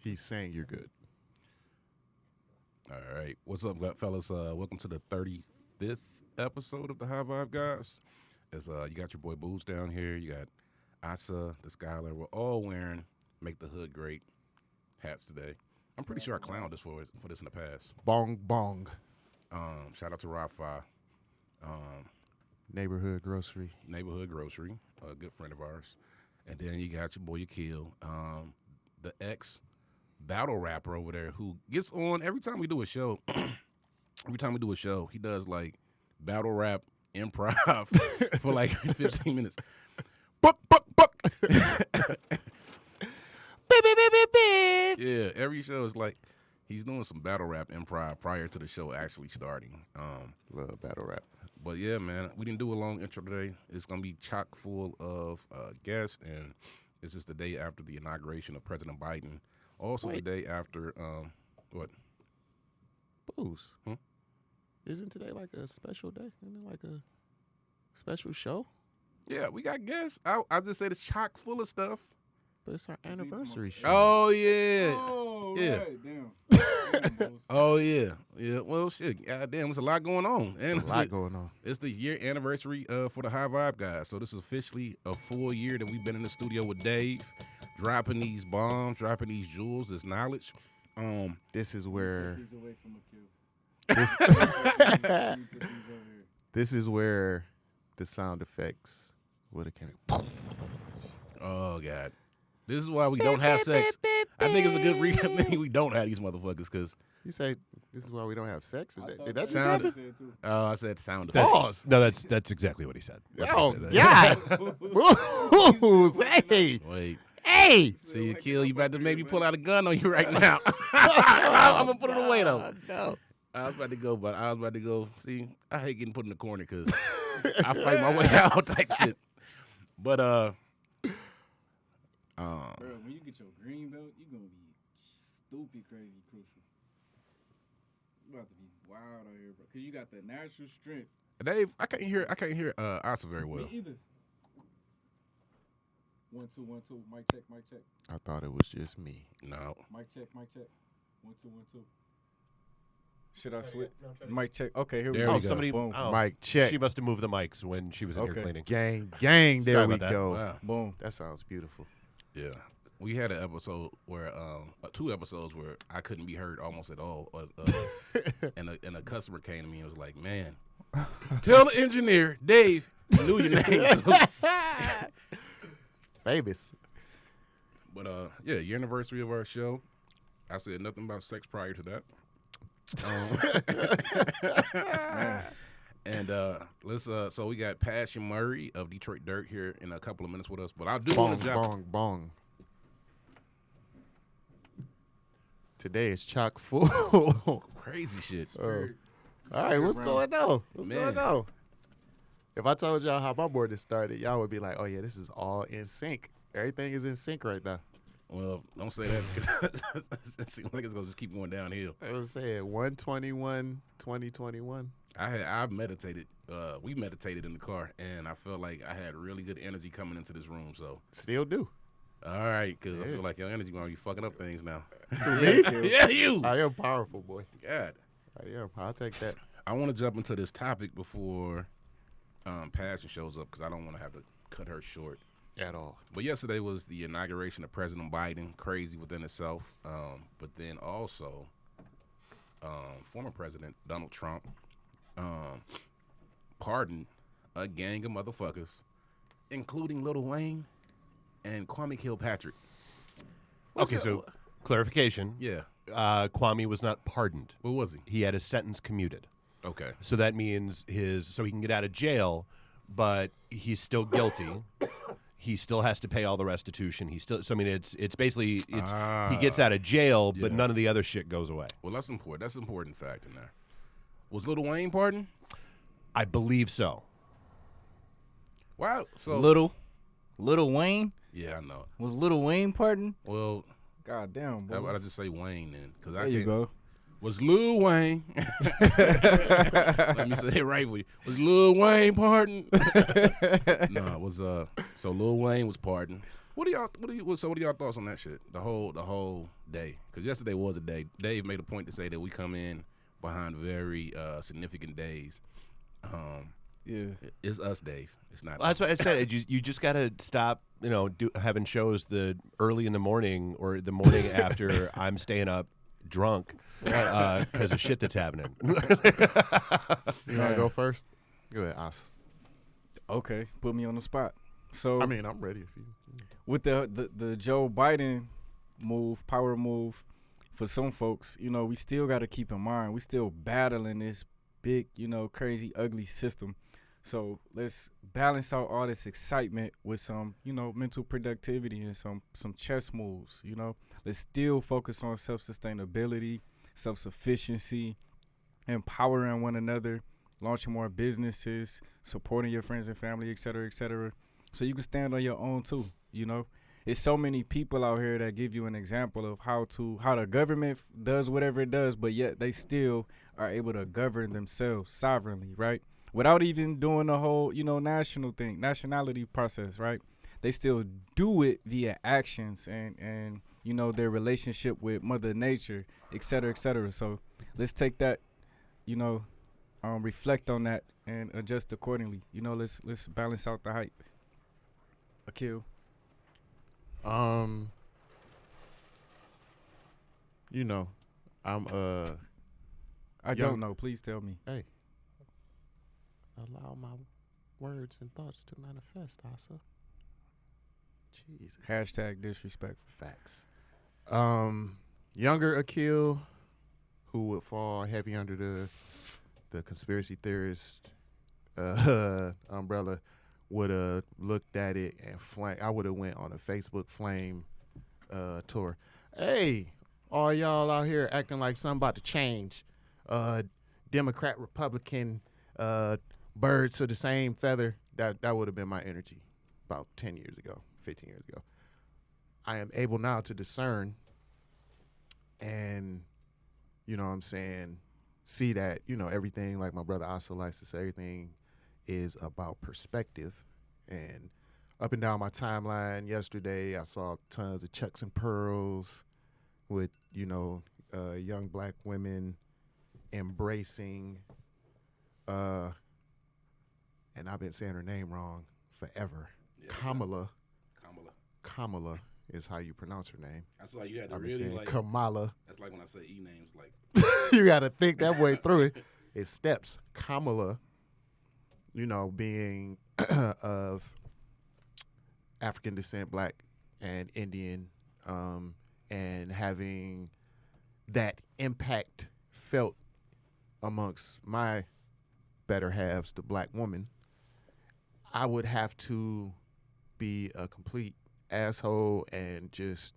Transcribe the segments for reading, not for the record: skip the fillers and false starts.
He's saying you're good. All right. What's up, fellas? Welcome to the 35th episode of the High Vibe Guys. As you got your boy Booze down here. You got Asa, the Skylar. We're all wearing Make the Hood Great hats today. I'm pretty sure I clowned this for this in the past. Bong bong. Shout out to Rafa. Neighborhood grocery. A good friend of ours. And then you got your boy Akil, the ex-battle rapper over there who gets on every time we do a show. He does, like, battle rap improv for, like, 15 minutes. Buck. Yeah, every show is like he's doing some battle rap improv prior to the show actually starting. Love battle rap. But yeah, man, we didn't do a long intro today. It's gonna be chock full of guests, and this is the day after the inauguration of President Biden. Also, the day after what? Booze. Isn't today like a special day? Isn't it like a special show? Yeah, we got guests. I just said it's chock full of stuff. But it's our anniversary show. Oh yeah. Oh, yeah. Right, damn. Oh yeah. Yeah. Well, shit. Goddamn, there's a lot going on. And There's a lot going on. It's the year anniversary for the High Vibe Guys. So this is officially a full year that we've been in the studio with Dave, dropping these bombs, dropping these jewels, this knowledge. This is where Take these away from Akil. this is where the sound effects would have came. Oh God. This is why we don't have sex. I think it's a good reason we don't have these motherfuckers, because You say this is why we don't have sex? Did that just sound- happen? I said sound effects. Pause. No, that's exactly what he said. Oh, God. Booze. Hey. Wait. Hey. See, Akil, you about to make me pull out a gun on you right now. I'm going to put it away, though. No. I was about to go. See, I hate getting put in the corner because I fight my way out type shit. But, Bro, when you get your green belt, you're going to be stupid, crazy, crucial. You about to be wild out here, bro. Because you got the natural strength. Dave, I can't hear Asa very well. Me either. 1 2 1 2. Mic check. I thought it was just me. No. Mic check. 1 2 1 2. Should I switch? Mic check. Okay, here we There go. we Oh, go. somebody. Boom. Oh, Mic check. She must have moved the mics when she was in here Okay. cleaning. Gang. There Sorry we about that. go. Wow. Boom. That sounds beautiful. Yeah. We had an episode where, 2 episodes where I couldn't be heard almost at all. And a customer came to me and was like, man, tell the engineer, Dave, I knew your name. Famous. But, yeah, year anniversary of our show. I said nothing about sex prior to that. And let's so we got Passion Murray of Detroit Dirt here in a couple of minutes with us. But I do Bong, want to jump. bong, bong. Today is chock full. Crazy shit. All right, what's going on? What's Man. going on? If I told y'all how my morning started, y'all would be like, oh, yeah, this is all in sync. Everything is in sync right now. Well, don't say that because it seems like it's gonna just keep going downhill. I was saying 1/21/2021. I meditated. We meditated in the car, and I felt like I had really good energy coming into this room. So, Still do. all right, because I Yeah. feel like your energy gonna be fucking up things now. Me? Yeah, you. I am powerful, boy. God, I am. I'll take that. I want to jump into this topic before Passion shows up because I don't want to have to cut her short. At all. But yesterday was the inauguration of President Biden, crazy within itself. But then also, former President Donald Trump pardoned a gang of motherfuckers, including Lil Wayne and Kwame Kilpatrick. Okay, so clarification. Yeah, Kwame was not pardoned. what was he? He had his sentence commuted. Okay. So that means so he can get out of jail, but he's still guilty. He still has to pay all the restitution. So I mean, it's basically he gets out of jail, but Yeah. none of the other shit goes away. Well, that's important. That's an important fact in there. Was Lil Wayne pardoned? I believe so. Wow. So Little Wayne? yeah, I know. Was Little Wayne pardoned? Well, God damn, how boy. about I just say Wayne then? Because I There you can't. go. Was Lil Wayne? Let me say it right for you. Was Lil Wayne pardoned? No, it was so Lil Wayne was pardoned. What are y'all thoughts on that shit? The whole day? Because yesterday was a day. Dave made a point to say that we come in behind very significant days. Yeah. It's us, Dave. It's not. That's what I said. You just got to stop, having shows the early in the morning or the morning after I'm staying up drunk because of shit that's happening. You want to go first? Go ahead, Asa. Okay, put me on the spot. So I mean, I'm ready if you. with the Joe Biden power move, for some folks, we still got to keep in mind we still battling this big, crazy, ugly system. So let's balance out all this excitement with some, mental productivity and some chess moves. Let's still focus on self-sustainability, self-sufficiency, empowering one another, launching more businesses, supporting your friends and family, et cetera, so you can stand on your own too. It's so many people out here that give you an example of how the government does whatever it does, but yet they still are able to govern themselves sovereignly, right? Without even doing the whole, nationality process, right? They still do it via actions and their relationship with Mother Nature, et cetera. So let's take that, reflect on that and adjust accordingly. Let's balance out the hype. Akil. I'm I don't know. Please tell me. Hey, allow my words and thoughts to manifest, Asa. Jesus. Hashtag disrespect. Facts. Younger Akil, who would fall heavy under the conspiracy theorist umbrella, would have looked at it and I would have went on a Facebook flame tour. Hey, all y'all out here acting like something about to change. Democrat, Republican, birds of the same feather. That would have been my energy about 10 years ago, 15 years ago. I am able now to discern and, see that, everything, like my brother Asa likes to say, everything is about perspective. And up and down my timeline yesterday, I saw tons of Chucks and Pearls with, young black women embracing, and I've been saying her name wrong forever. Yeah, Kamala is how you pronounce her name. That's like you had to I've been really saying Kamala. That's like when I say names, like You got to think that way through it. It's steps. Kamala, being of African descent, black and Indian, and having that impact felt amongst my better halves, the black woman, I would have to be a complete asshole and just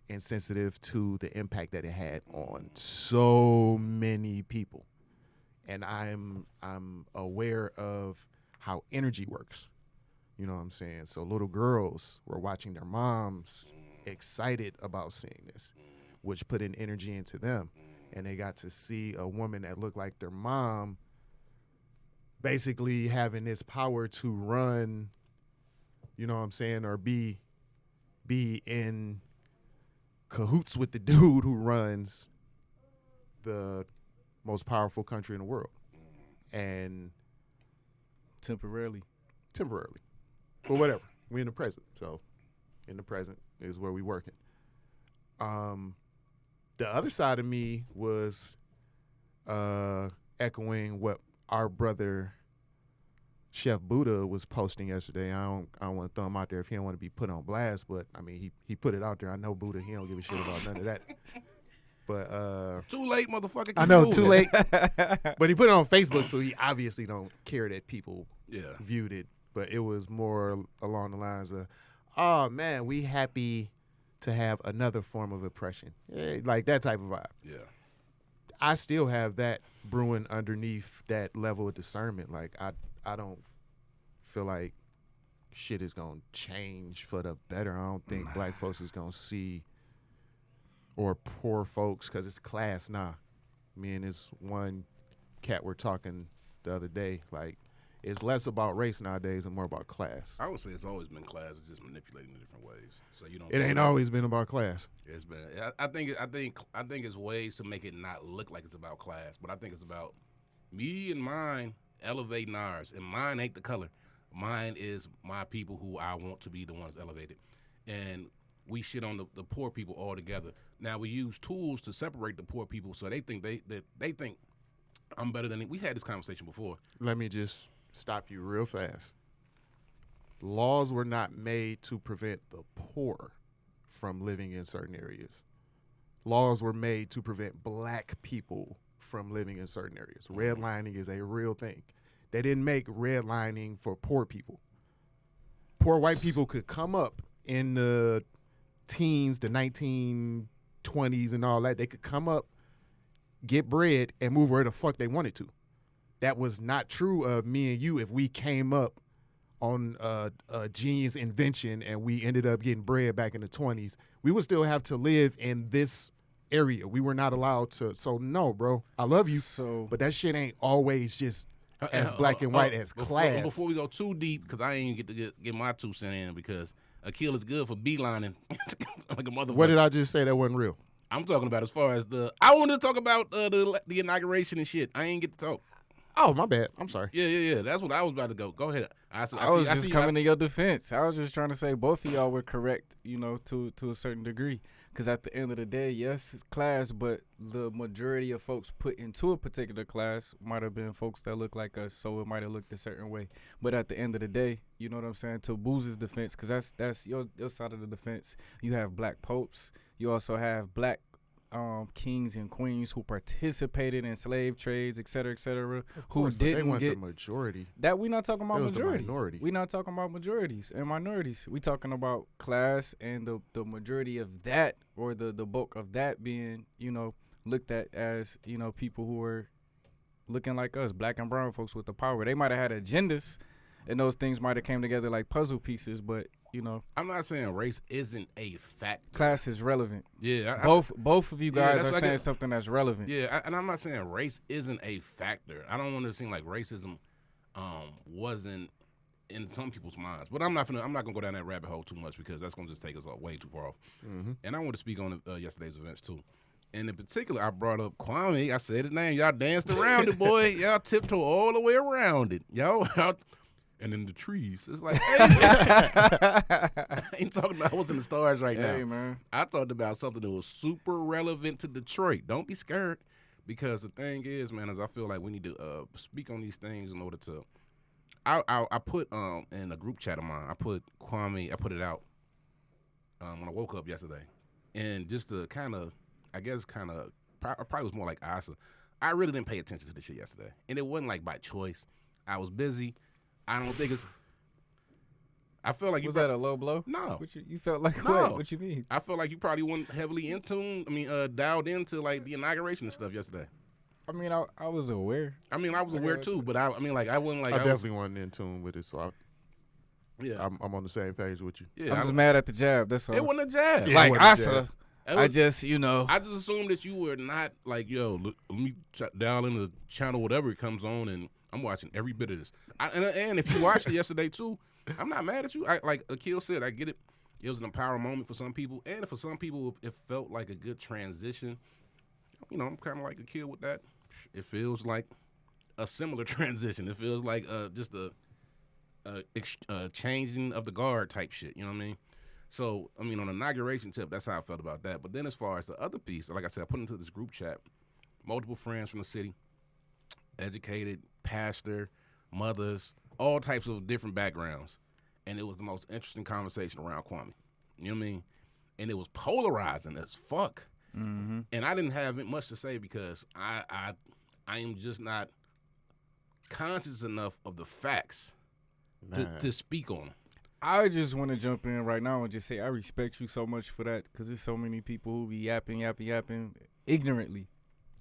insensitive to the impact that it had on so many people. And I'm aware of how energy works. You know what I'm saying? So little girls were watching their moms excited about seeing this, which put an energy into them. And they got to see a woman that looked like their mom basically having this power to run, you know what I'm saying, or be in cahoots with the dude who runs the most powerful country in the world. And Temporarily. But whatever. We in the present. So in the present is where we working. The other side of me was echoing what our brother Chef Buddha was posting yesterday. I don't want to throw him out there if he don't want to be put on blast, but I mean he put it out there. I know Buddha, he don't give a shit about none of that. But too late, motherfucker. I know, too late. But he put it on Facebook, so he obviously don't care that people viewed it. But it was more along the lines of, oh man, we happy to have another form of oppression. Like that type of vibe. Yeah. I still have that brewing underneath that level of discernment. Like I don't feel like shit is gonna change for the better. I don't think black folks is gonna see, or poor folks, because it's class. Nah, me and this one cat were talking the other day. Like, It's less about race nowadays and more about class. I would say it's always been class. It's just manipulating in different ways. So you don't. It ain't always been about class. It's been. I think it's ways to make it not look like it's about class, but I think it's about me and mine elevating ours, and mine ain't the color. Mine is my people who I want to be the ones elevated, and we shit on the poor people all together. Now we use tools to separate the poor people, so they think they think I'm better than. We had this conversation before. Let me just stop you real fast. Laws were not made to prevent the poor from living in certain areas. Laws were made to prevent black people from living in certain areas. Redlining is a real thing. They didn't make redlining for poor people. Poor white people could come up in the teens, the 1920s and all that. They could come up, get bread, and move where the fuck they wanted to. That was not true of me and you if we came up on a genius invention and we ended up getting bread back in the 20s. We would still have to live in this area. We were not allowed to. So, no, bro, I love you, but that shit ain't always just as black and white as class. Before we go too deep, because I ain't get to get my 2 cents in, because Akil is good for beelining like a motherfucker. What did I just say that wasn't real? I'm talking about as far as I wanted to talk about the inauguration and shit. I ain't get to talk. Oh, my bad. I'm sorry. Yeah. That's what I was about to go. Go ahead. I was just coming to your defense. I was just trying to say both of y'all were correct, to a certain degree. Because at the end of the day, yes, it's class, but the majority of folks put into a particular class might have been folks that look like us, so it might have looked a certain way. But at the end of the day, you know what I'm saying, to Booz's defense, because that's your side of the defense, you have black popes. You also have black kings and queens who participated in slave trades, et cetera, who didn't get the majority. That we not talking about majority. Minority. We not talking about majorities and minorities. We talking about class and the majority of that, or the bulk of that being, looked at as, people who were looking like us, black and brown folks with the power. They might have had agendas, and those things might have came together like puzzle pieces, but I'm not saying race isn't a factor. Class is relevant. Yeah. Both of you guys are saying something that's relevant. Yeah, and I'm not saying race isn't a factor. I don't want to seem like racism wasn't in some people's minds. But I'm not gonna go down that rabbit hole too much, because that's gonna just take us way too far off. Mm-hmm. And I want to speak on yesterday's events too. And in particular, I brought up Kwame. I said his name. Y'all danced around it, boy. Y'all tiptoe all the way around it. Y'all and in the trees. It's like, hey, I ain't talking about what's in the stars right now. Man. I talked about something that was super relevant to Detroit. Don't be scared, because the thing is, man, is I feel like we need to speak on these things in order to. I put in a group chat of mine. I put Kwame. I put it out when I woke up yesterday, and just to probably was more like Asa. I really didn't pay attention to this shit yesterday, and it wasn't like by choice. I was busy. I don't think it's. I feel like was that a low blow? No. You felt like no. What? What you mean? I felt like you probably weren't heavily in tune. Dialed into like the inauguration and stuff yesterday. I mean, I was aware. I was aware too, but I wasn't like. I definitely wasn't in tune with it, so I'm on the same page with you. Yeah, I'm just mad at the jab. That's all. It wasn't a jab. Yeah, like Asa. I just assumed that you were not like, yo, let me dial in the channel, whatever it comes on, and I'm watching every bit of this. And if you watched it yesterday too, I'm not mad at you. Like Akil said, I get it. It was an empowering moment for some people, and for some people, it felt like a good transition. I'm kind of like Akil with that. It feels like a similar transition. It feels like just a changing of the guard type shit. You know what I mean? So, on the inauguration tip, that's how I felt about that. But then as far as the other piece, like I said, I put into this group chat, multiple friends from the city, educated, pastor, mothers, all types of different backgrounds. And it was the most interesting conversation around Kwame. You know what I mean? And it was polarizing as fuck. Mm-hmm. And I didn't have much to say, because I am just not conscious enough of the facts to speak on them. I just want to jump in right now and just say I respect you so much for that, because there's so many people who be yapping ignorantly.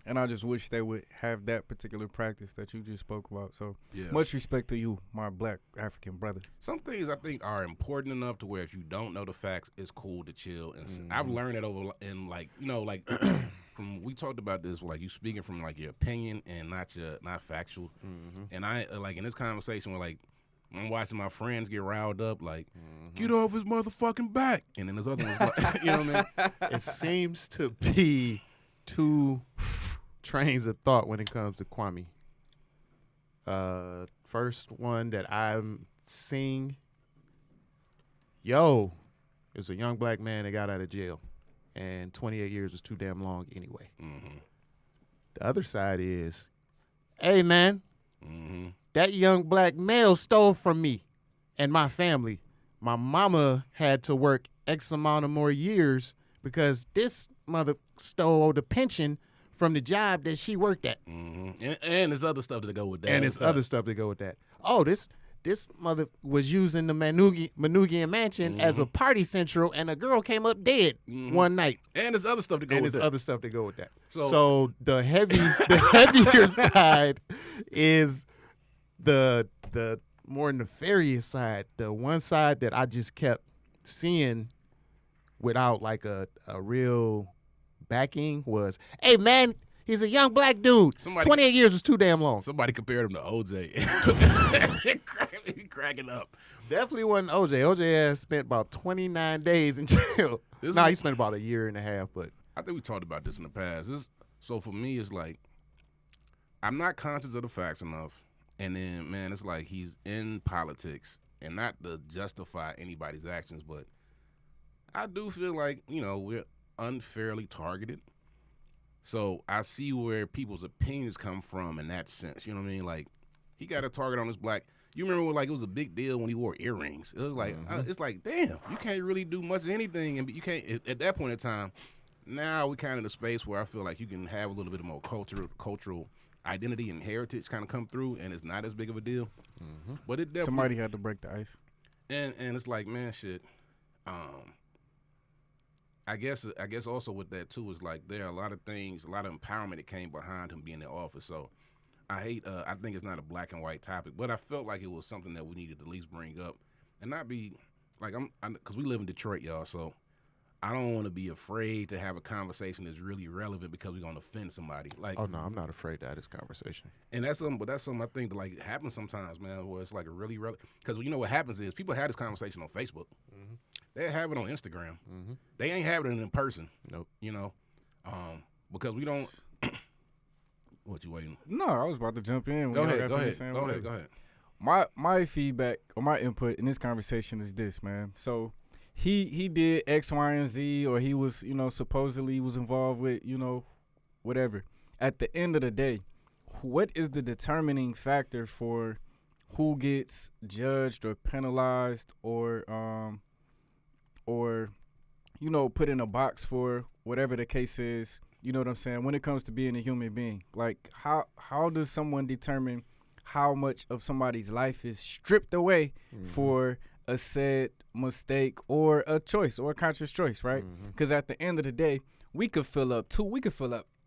And I just wish they would have that particular practice that you just spoke about. So much respect to you, my black African brother. Some things I think are important enough to where if you don't know the facts, it's cool to chill. And I've learned that over in we talked about this, like you speaking from like your opinion and not factual. And I like in this conversation where like I'm watching my friends get riled up, like get off his motherfucking back, and then there's other ones, like, you know what I mean? It seems to be two trains of thought when it comes to Kwame. First one that I'm seeing, is a young black man that got out of jail, and 28 years was too damn long anyway. The other side is, hey man, that young black male stole from me and my family. My mama had to work X amount of more years because this mother stole the pension from the job that she worked at. And there's other stuff to go with that. And it's other stuff to go with that. Oh, this mother was using the Manugian Mansion as a party central, and a girl came up dead one night. And there's other stuff to go with that. And there's other stuff to go with that. So the heavier side is the more nefarious side. The one side that I just kept seeing without like a real backing was, hey man, he's a young black dude. 28 years was too damn long. Somebody compared him to OJ. Cracking up. Definitely wasn't OJ. OJ has spent about 29 days in jail. He spent about a year and a half, but I think we talked about this in the past. So for me, it's like I'm not conscious of the facts enough. And then, man, it's like he's in politics, and not to justify anybody's actions, but I do feel like, we're unfairly targeted. So I see where people's opinions come from in that sense. You know what I mean? Like, he got a target on his black. You remember when, like, it was a big deal when he wore earrings. It was like, it's like, damn, you can't really do much of anything. And you can't, at that point in time, now we're kind of in a space where I feel like you can have a little bit more cultural identity and heritage kind of come through, and it's not as big of a deal. But it definitely. Somebody had to break the ice. And it's like, man, shit. I guess also with that too is like there are a lot of things, a lot of empowerment that came behind him being in office. So I think it's not a black and white topic, but I felt like it was something that we needed to at least bring up and not be like because we live in Detroit, y'all. So I don't want to be afraid to have a conversation that's really relevant because we're gonna offend somebody. Like, oh no, I'm not afraid to have this conversation. And that's something I think that like happens sometimes, man, where it's like a really relevant. Because what happens is people have this conversation on Facebook. They have it on Instagram. They ain't having it in person. Nope. Because we don't. What you waiting? No, I was about to jump in. Go ahead. My feedback or my input in this conversation is this, man. So he did X, Y, and Z, or he was, supposedly was involved with, whatever. At the end of the day, what is the determining factor for who gets judged or penalized or put in a box for whatever the case is? You know what I'm saying? When it comes to being a human being, like how does someone determine how much of somebody's life is stripped away for a said mistake or a choice or a conscious choice, right? Because at the end of the day, we could fill up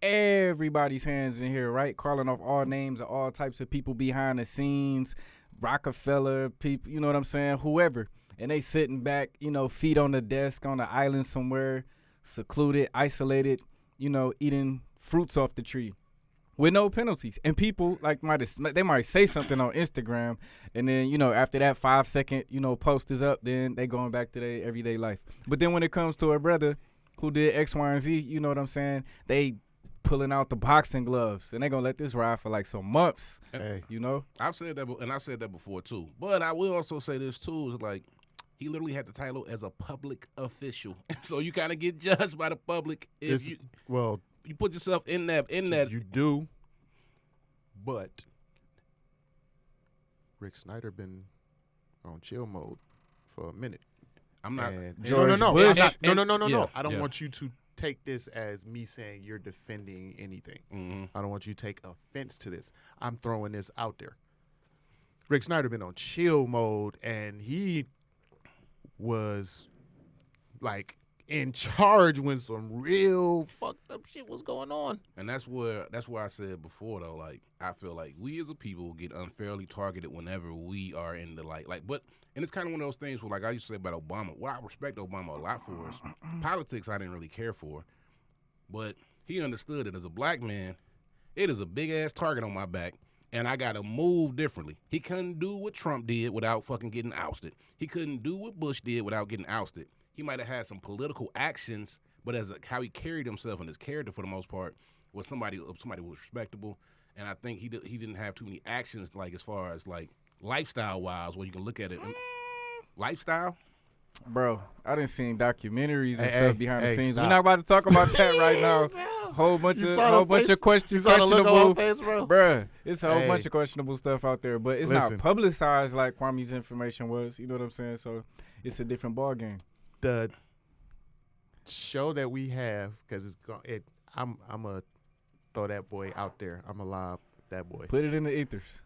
everybody's hands in here, right? Calling off all names of all types of people behind the scenes, Rockefeller people, you know what I'm saying? Whoever. And they sitting back, feet on the desk on the island somewhere, secluded, isolated, eating fruits off the tree with no penalties. And people they might say something on Instagram, and then, after that 5-second, post is up, then they going back to their everyday life. But then when it comes to a brother who did X, Y, and Z, you know what I'm saying? They pulling out the boxing gloves, and they gonna let this ride for like some months. Hey. I've said that, and I've said that before too. But I will also say this too, is like, he literally had the title as a public official, so you kind of get judged by the public if you put yourself in that. You do, but Rick Snyder been on chill mode for a minute. I'm not. No. Yeah, I don't want you to take this as me saying you're defending anything. I don't want you to take offense to this. I'm throwing this out there. Rick Snyder been on chill mode, and he was like in charge when some real fucked up shit was going on. And that's why I said before though, like, I feel like we as a people get unfairly targeted whenever we are in the and it's kind of one of those things where, like I used to say about Obama, what I respect Obama a lot for is politics I didn't really care for, but he understood that as a black man, it is a big-ass target on my back, and I got to move differently. He couldn't do what Trump did without fucking getting ousted. He couldn't do what Bush did without getting ousted. He might have had some political actions, but how he carried himself and his character for the most part was somebody who was respectable. And I think he didn't have too many actions, like as far as like lifestyle-wise, where you can look at it. Lifestyle? Bro, I done seen documentaries and stuff behind the scenes. Stop. We're not about to talk about that right now. Whole bunch of questionable, bruh. It's a whole bunch of questionable stuff out there, but it's not publicized like Kwame's information was. You know what I'm saying? So it's a different ball game. The show that we have, because I'm gonna throw that boy out there. I'm gonna lob that boy. Put it in the ethers.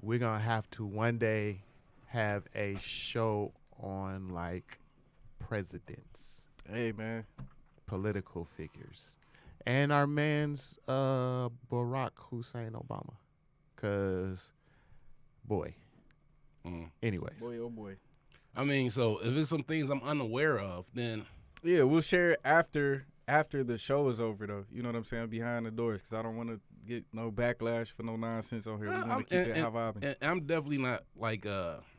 We're gonna have to one day have a show on like presidents, hey man, political figures, and our man's Barack Hussein Obama, cause boy. Anyways, boy oh boy. I mean, so if it's some things I'm unaware of, then yeah, we'll share it after the show is over, though. You know what I'm saying? Behind the doors, because I don't want to get no backlash for no nonsense on here. We want to keep it high vibing. And I'm definitely not like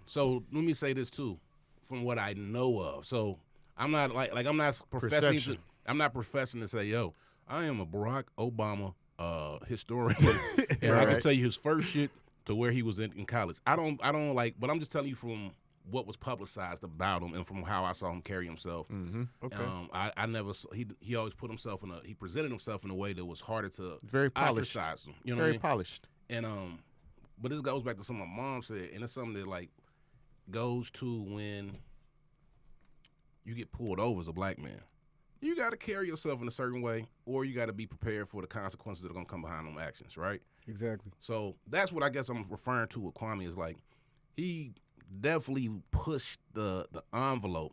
so let me say this too, from what I know of. So I'm not I'm not professing to say, yo, I am a Barack Obama historian, and I can tell you his first shit to where he was in college. I don't like, but I'm just telling you from what was publicized about him and from how I saw him carry himself. Mm-hmm. Okay. I never saw, he always put himself he presented himself in a way that was harder to very polished. Ostracize him. You know very what I mean? Polished. And but this goes back to something my mom said, and it's something that like goes to when you get pulled over as a black man. You got to carry yourself in a certain way, or you got to be prepared for the consequences that are going to come behind them actions, right? Exactly. So that's what I guess I'm referring to with Kwame is like he definitely pushed the envelope,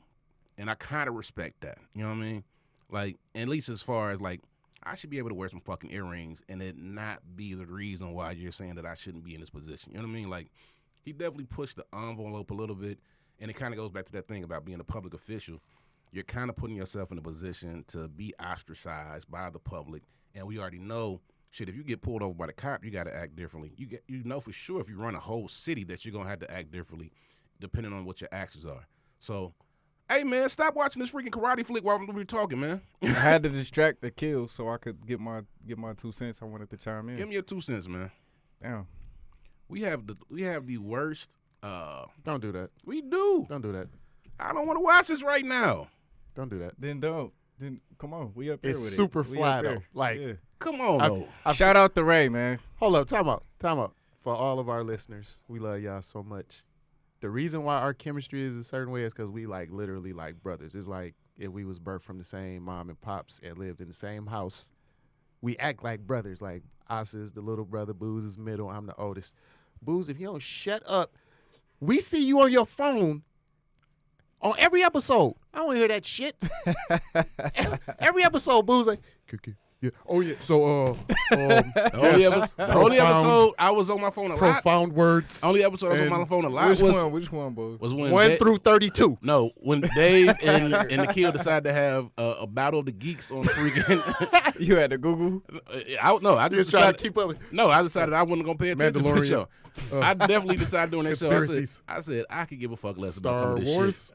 and I kind of respect that. You know what I mean? Like, at least as far as like, I should be able to wear some fucking earrings and it not be the reason why you're saying that I shouldn't be in this position. You know what I mean? Like, he definitely pushed the envelope a little bit, and it kind of goes back to that thing about being a public official. You're kind of putting yourself in a position to be ostracized by the public, and we already know, shit, if you get pulled over by the cop, you got to act differently. You know for sure if you run a whole city that you're going to have to act differently depending on what your actions are. So, hey, man, stop watching this freaking karate flick while we're talking, man. I had to distract the kill so I could get my 2 cents. I wanted to chime in. Give me your 2 cents, man. Damn. We have the worst. Don't do that. We do. Don't do that. I don't want to watch this right now. Don't do that. Then don't. Then come on. We up here It's with super it. We fly up though. here. Like, yeah. Come on, though. Shout out to Ray, man. hold up, time out. For all of our listeners, we love y'all so much. The reason why our chemistry is a certain way is because we like literally like brothers. It's like if we was birthed from the same mom and pops and lived in the same house, we act like brothers. Like Asa is the little brother, Booze is middle, I'm the oldest. Booze, if you don't shut up, we see you on your phone on every episode. I don't hear that shit. Every episode, Booze like, yeah. Oh yeah. So the only episode I was on my phone a lot. Profound words. Only episode I was on my phone a lot Which one, Boo? was when 1 through 32. No, when Dave and the kid decided to have a battle of the geeks on the freaking. You had to Google? I just Trying decided to keep up. No, I decided I wasn't gonna pay attention to the show. I definitely decided doing that show. Conspiracies. I said I could give a fuck less about some Star of this Wars.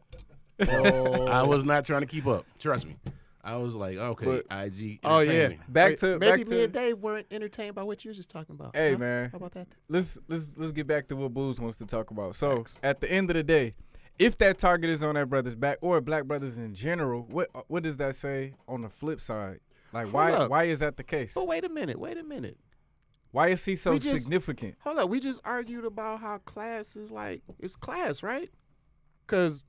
shit. Oh. I was not trying to keep up. Trust me. I was like, okay, But- IG. Oh, yeah. entertain me. Maybe me and Dave weren't entertained by what you were just talking about. Hey, Huh? man. How about that? Let's get back to what Booze wants to talk about. So Thanks. at the end of the day, if that target is on that brother's back or black brothers in general, what does that say on the flip side? Like Hold up. why is that the case? But wait a minute. Why is he so We just- significant? Hold up. We just argued about how class is like, it's class, right? Because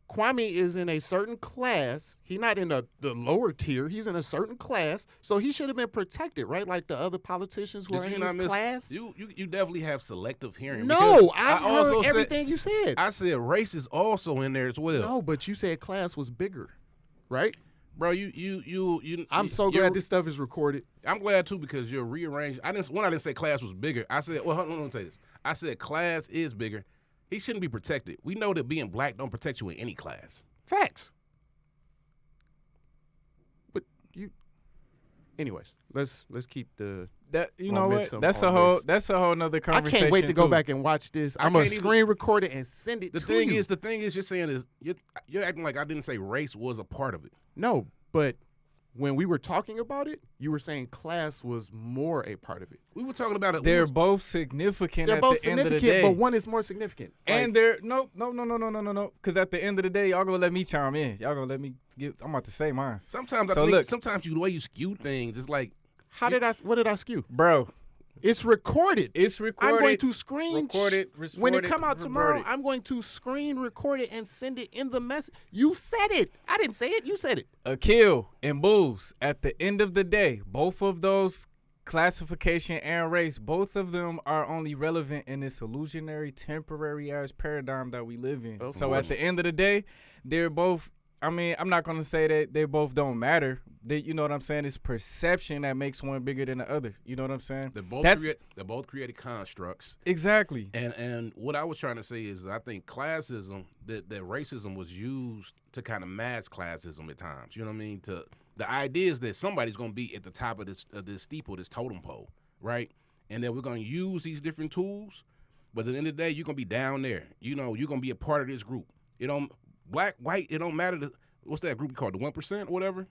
Kwame is in a certain class. He's not in the lower tier. He's in a certain class. So he should have been protected, right? Like the other politicians who Did are you in not his class. You definitely have selective hearing. No, because I've also heard said- everything you said. I said race is also in there as well. No, but you said class was bigger, right? Bro, you. I'm so you're- glad this stuff is recorded. I'm glad too because you're rearranged. I didn't say class was bigger. I said, well, hold on, let me say this. I said class is bigger. He shouldn't be protected. We know that being black don't protect you in any class. Facts. But anyways, let's keep the That you know what? momentum That's on a whole this. that's a whole nother I conversation. can't wait to go too. back and watch this. I I'm gonna can't even- screen record it and send it The to thing you. is, you're saying is you're acting like I didn't say race was a part of it. No, but when we were talking about it, you were saying class was more a part of it. We were talking about it. They're both significant They're at both the end of the significant, day. but one is more significant. And they're no. Because at the end of the day, y'all gonna let me chime in. Y'all gonna let me get. I'm about to say mine, sometimes So I think look. sometimes the way you skew things, it's like what did I skew? bro. It's recorded. It's recorded. I'm going to screen record it, when it record come out revert tomorrow. it. I'm going to screen record it and send it in the message. You said it. I didn't say it. You said it. Akil and Booze. At the end of the day, both of those classification and race, both of them are only relevant in this illusionary, temporary ass paradigm that we live in. Of So course. at the end of the day, they're both. I mean, I'm not gonna say that they both don't matter. You know what I'm saying? It's perception that makes one bigger than the other. You know what I'm saying? they're both created constructs. Exactly. And what I was trying to say is I think classism, that racism was used to kind of mask classism at times. You know what I mean? The idea is that somebody's going to be at the top of this steeple, this totem pole, right? And that we're going to use these different tools, but at the end of the day, you're going to be down there. You know, you're going to be a part of this group. It don't black, white. It don't matter. What's that group called? The 1% or whatever,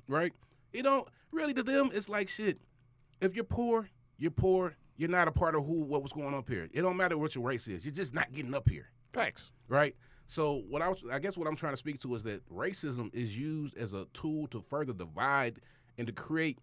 right? It don't really to them. It's like shit. If you're poor, you're poor. You're not a part of what was going up here. It don't matter what your race is. You're just not getting up here. Facts. Right? So I guess what I'm trying to speak to is that racism is used as a tool to further divide and to create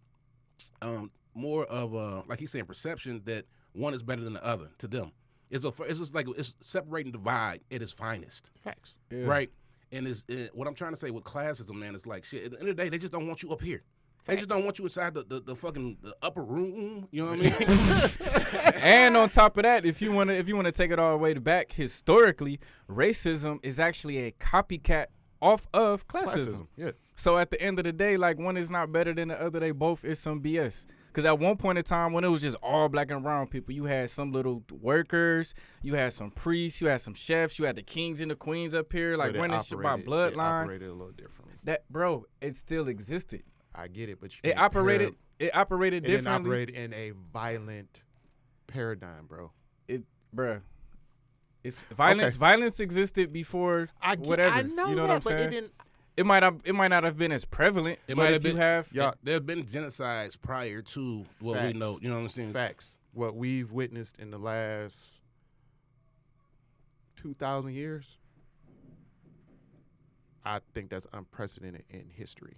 more of a, like he's saying, perception that one is better than the other to them. It's just like it's separating divide at its finest. Facts. Yeah. Right? And what I'm trying to say with classism, man, is like shit. At the end of the day, they just don't want you up here. They just don't want you inside the fucking the upper room. You know what I mean? And on top of that, if you wanna take it all the way back historically, racism is actually a copycat off of classism. Yeah. So at the end of the day, like one is not better than the other. They both is some BS. Because at one point in time, when it was just all black and brown people, you had some little workers, you had some priests, you had some chefs, you had the kings and the queens up here, like But it running shit by operated- It bloodline. operated a little differently. That bro, it still existed. I get it, but you It can't operated. compare- It operated It didn't differently. operate in a violent paradigm, bro. Bruh. It's violence. Okay. Violence existed before whatever. I know you know that, what I'm but saying? it didn't. It might not have been as prevalent. It but might if have you been- have, Y'all- there have been genocides prior to what we Facts. know. You know what I'm saying? Facts. What we've witnessed in the last 2,000 years, I think that's unprecedented in history.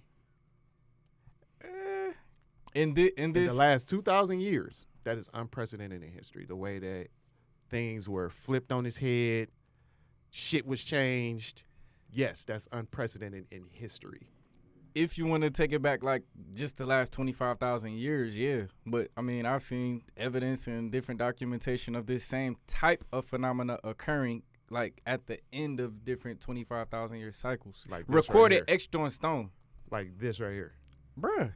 in In this, the last 2,000 years, that is unprecedented in history. The way that things were flipped on its head, shit was changed. Yes, that's unprecedented in history. if you want to take it back like just the last 25,000 years, yeah. But I mean, I've seen evidence and different documentation of this same type of phenomena occurring like at the end of different 25,000 year cycles. Like this Recorded right here. etched on stone. Like this right here. Bruh.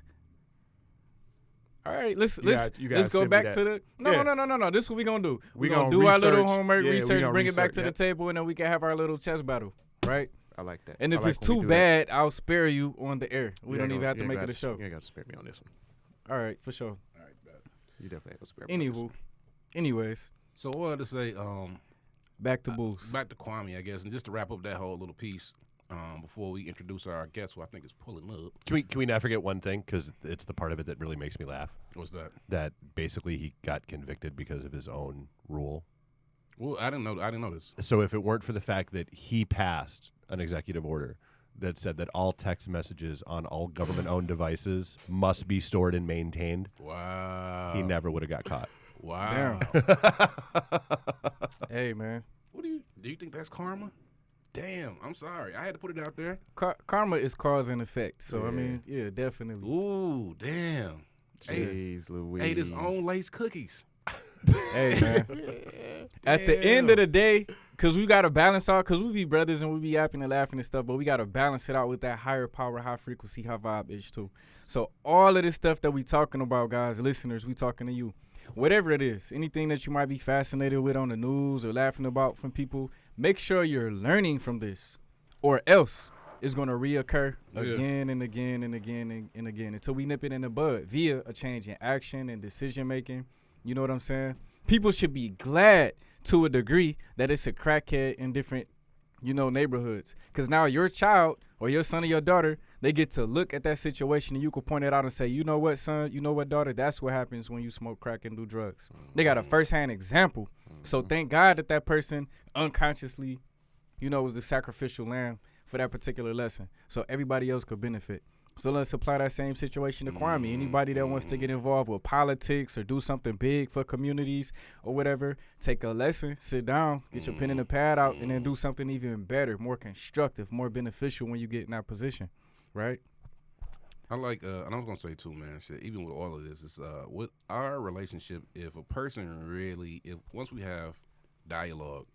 All right, let's You gotta go send me back that. to the no. This is what we gonna do. We Gonna gonna do our little research. homework, Yeah, we research, gonna bring it back research, to the yep. table, and then we can have our little chess battle, right? I like that. And I if like it's when we too do that. bad, I'll spare you on the air. We You don't ain't even gonna- have to you ain't make it gotta a show. You ain't got to spare me on this one. All right, for sure. You definitely have to spare me on this Anywho, one. anyways, So I wanted to say, back to Boost. back to Kwame, I guess, and just to wrap up that whole little piece, before we introduce our guest, who I think is pulling up. Can we not forget one thing? Because it's the part of it that really makes me laugh. What's that? That basically he got convicted because of his own rule. Well, I didn't know this. So if it weren't for the fact that he passed an executive order that said that all text messages on all government-owned devices must be stored and maintained, Wow. he never would have got caught. Wow. Hey, man. What do you think that's karma? Damn, I'm sorry. I had to put it out there. Karma is cause and effect. So, I Yeah. mean, yeah, definitely. Ooh, damn. Jeez Louise. Ate his own lace cookies. Hey, man. At the end of the day, because we got to balance out, because we be brothers and we be yapping and laughing and stuff, but we got to balance it out with that higher power, high frequency, high vibe ish too. So all of this stuff that we talking about, guys, listeners, we talking to you. Whatever it is, anything that you might be fascinated with on the news or laughing about from people, make sure you're learning from this. Or else, is going to reoccur again and again and again and again until we nip it in the bud via a change in action and decision making. You know what I'm saying? People should be glad to a degree that it's a crackhead in different, neighborhoods. Because now your child or your son or your daughter, they get to look at that situation and you can point it out and say, you know what, son, you know what, daughter, that's what happens when you smoke crack and do drugs. They got a firsthand example. So thank God that person unconsciously, was the sacrificial lamb for that particular lesson. So everybody else could benefit. So let's apply that same situation to Kwame. Anybody that wants to get involved with politics or do something big for communities or whatever, take a lesson, sit down, get your pen and a pad out, and then do something even better, more constructive, more beneficial when you get in that position, right? I like, and I was going to say too, man, shit, even with all of this, it's with our relationship, if a person really, once we have dialogue,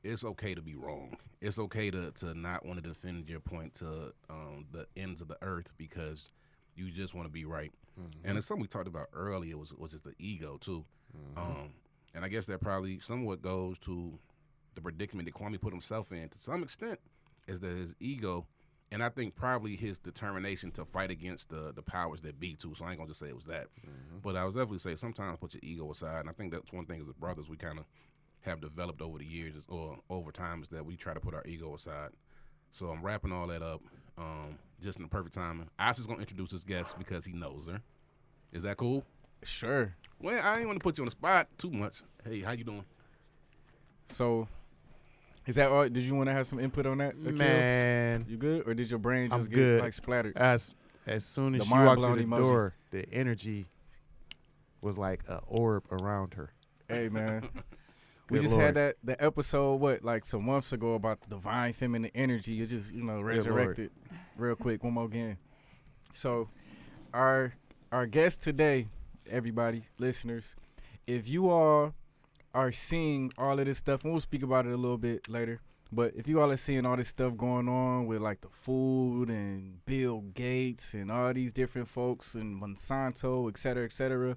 it's okay to be wrong. It's okay to not want to defend your point to the ends of the earth because you just want to be right. And it's something we talked about earlier was just the ego too. And I guess that probably somewhat goes to the predicament that Kwame put himself in to some extent, is that his ego, and I think probably his determination to fight against the powers that be too. So I ain't gonna just say it was that, but I was definitely say sometimes put your ego aside. And I think that's one thing as a brothers we kind of have developed over the years or over time is that we try to put our ego aside. So I'm wrapping all that up just in the perfect timing. Ice is going to introduce his guest because he knows her. Is that cool? Sure. Well, I ain't want to put you on the spot too much. Hey, how you doing? So, is that all? Did you want to have some input on that, Akil? Man, You good? Or did your brain just I'm get good. like splattered? As soon as The she walked mind-blown through the emoji. door, the energy was like an orb around her. Hey, man. We Good just Lord. had the episode, like some months ago about the divine feminine energy. It just, resurrected real quick. One more again. So our guest today, everybody, listeners, if you all are seeing all of this stuff, and we'll speak about it a little bit later, but if you all are seeing all this stuff going on with like the food and Bill Gates and all these different folks and Monsanto, et cetera,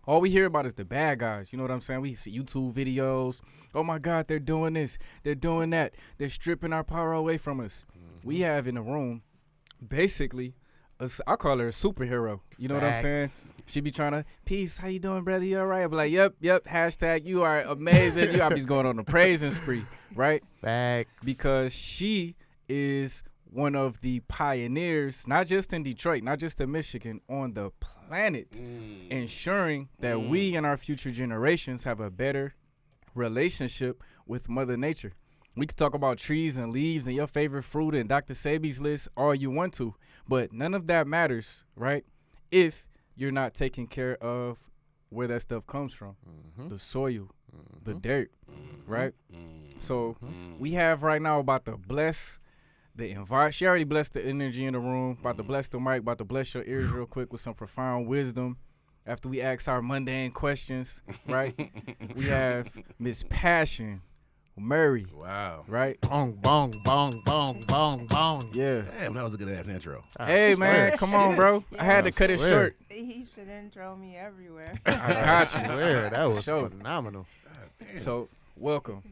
all we hear about is the bad guys. You know what I'm saying? We see YouTube videos. Oh, my God, they're doing this. They're doing that. They're stripping our power away from us. We have in the room, basically, I call her a superhero. You know what I'm saying? She be trying to, peace, how you doing, brother? You all right? I be like, yep, hashtag, you are amazing. You always going on a praising spree, right? Facts. Because she is one of the pioneers, not just in Detroit, not just in Michigan, on the planet, ensuring that we and our future generations have a better relationship with Mother Nature. We could talk about trees and leaves and your favorite fruit and Dr. Sebi's list all you want to, but none of that matters, right, if you're not taking care of where that stuff comes from, the soil, the dirt, right? So we have right now about to bless the environment. She already blessed the energy in the room. About to bless the mic. About to bless your ears real quick with some profound wisdom. After we ask our mundane questions, right? We have Miss Passion Murray. Wow. Right? Bong, bong, bong, bong, bong, bong. Yeah. Damn, that was a good ass intro. Hey, man, come on, bro. I had to cut it short. He should intro me everywhere. I got you. Swear, that was Sure. phenomenal. So, welcome.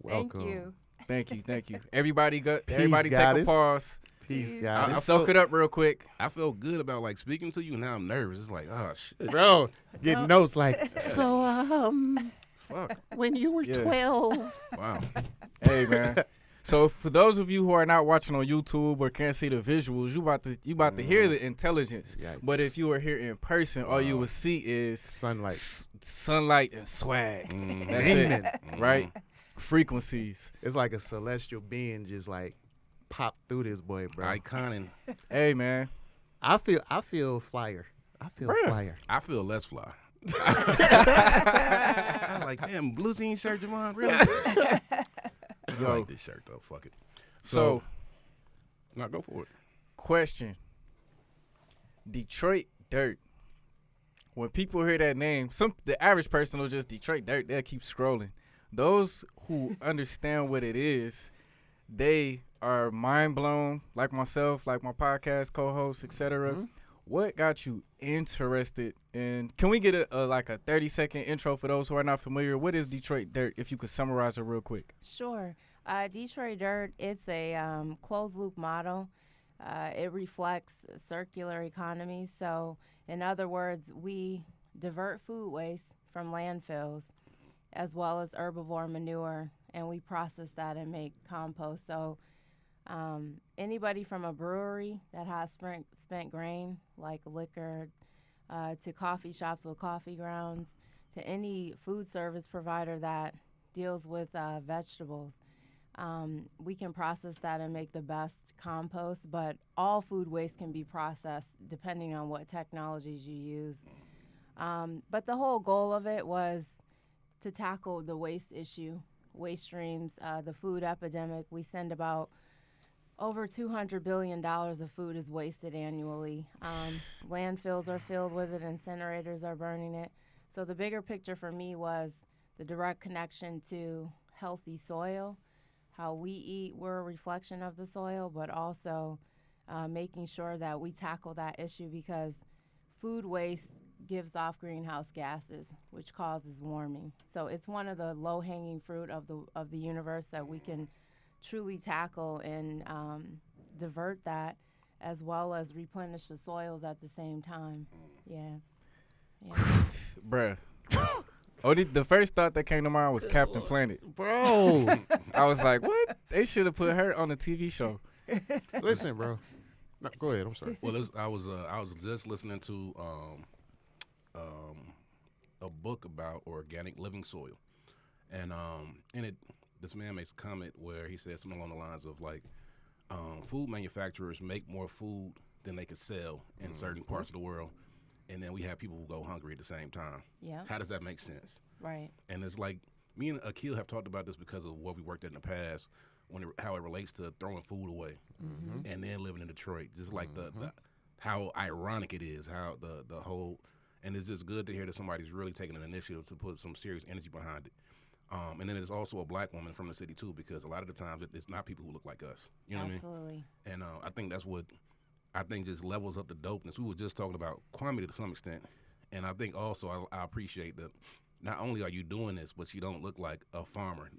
Welcome. Thank you. Thank you. Everybody take goddess. a pause. Peace, Peace. guys. Just soak it up real quick. I feel good about like speaking to you, and now I'm nervous. It's like, oh shit, Bro, getting notes like, so, fuck, when you were Yeah. 12. wow. Hey, man. So for those of you who are not watching on YouTube or can't see the visuals, you about to hear the intelligence. Yikes. But if you were here in person, all you would see is Sunlight. sunlight and swag. That's Beaming. it, right? Frequencies. It's like a celestial being just like popped through this boy, bro. Iconing. Hey, man. I feel flyer. I feel Real. flyer. I feel less fly. I'm like, damn, blue jean shirt, Javon, really? I Yo. like this shirt though. Fuck it. So, Now go for it. question. Detroit Dirt. When people hear that name, the average person will just Detroit Dirt. They'll keep scrolling. Those who understand what it is, they are mind blown, like myself, like my podcast co-host, etc. What got you interested in? Can we get a 30-second intro for those who are not familiar? What is Detroit Dirt? If you could summarize it real quick. Sure. Detroit Dirt, it's a closed loop model. It reflects circular economy. So, in other words, we divert food waste from landfills as well as herbivore manure, and we process that and make compost. So, anybody from a brewery that has spent grain, like liquor, to coffee shops with coffee grounds, to any food service provider that deals with vegetables, we can process that and make the best compost, but all food waste can be processed depending on what technologies you use. But the whole goal of it was to tackle the waste issue, waste streams, the food epidemic. We send about over $200 billion of food is wasted annually. Landfills are filled with it, incinerators are burning it. So the bigger picture for me was the direct connection to healthy soil. How we eat, we're a reflection of the soil, but also making sure that we tackle that issue because food waste gives off greenhouse gases, which causes warming. So it's one of the low-hanging fruit of the universe that we can truly tackle and divert that, as well as replenish the soils at the same time. Yeah. Bruh. The first thought that came to mind was Captain Planet. Bro. I was like, what? They should have put her on a TV show. Listen, bro. No, go ahead. I'm sorry. Well, I was just listening to a book about organic living soil, and in it, this man makes a comment where he says something along the lines of like, food manufacturers make more food than they could sell in certain parts of the world, and then we have people who go hungry at the same time. Yeah. How does that make sense? Right. And it's like me and Akil have talked about this because of what we worked at in the past, how it relates to throwing food away and then living in Detroit. Just like the how ironic it is, how the whole, and it's just good to hear that somebody's really taking an initiative to put some serious energy behind it. And then there's also a black woman from the city too, because a lot of the times it's not people who look like us. You know Absolutely. what I mean? And I think that's what just levels up the dopeness. We were just talking about Kwame to some extent, and I think also I appreciate that. Not only are you doing this, but you don't look like a farmer.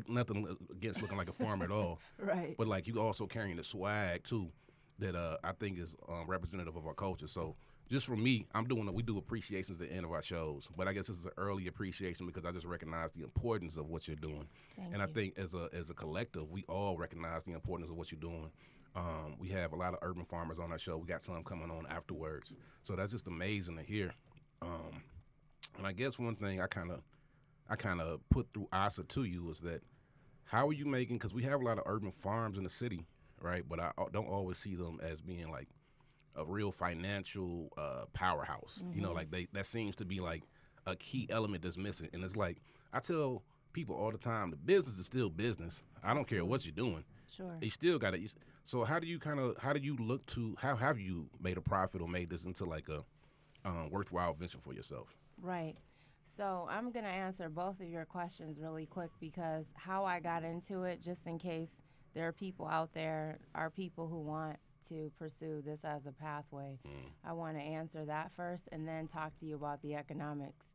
Nothing against looking like a farmer at all. Right. But like you also carrying the swag too, that I think is representative of our culture. So just for me, we do appreciations at the end of our shows. But I guess this is an early appreciation because I just recognize the importance of what you're doing. Thank and you. I think as a collective, we all recognize the importance of what you're doing. We have a lot of urban farmers on our show. We got some coming on afterwards. So that's just amazing to hear. And I guess one thing I kind of put through ASA to you is that how are you making, because we have a lot of urban farms in the city, right? But I don't always see them as being like a real financial powerhouse. You know, like that seems to be like a key element that's missing. And it's like, I tell people all the time, the business is still business. I don't care what you're doing. Sure. You still got it. So how have you made a profit or made this into like a worthwhile venture for yourself? Right. So I'm going to answer both of your questions really quick because how I got into it, just in case there are people out there, are people who want to pursue this as a pathway. I want to answer that first and then talk to you about the economics.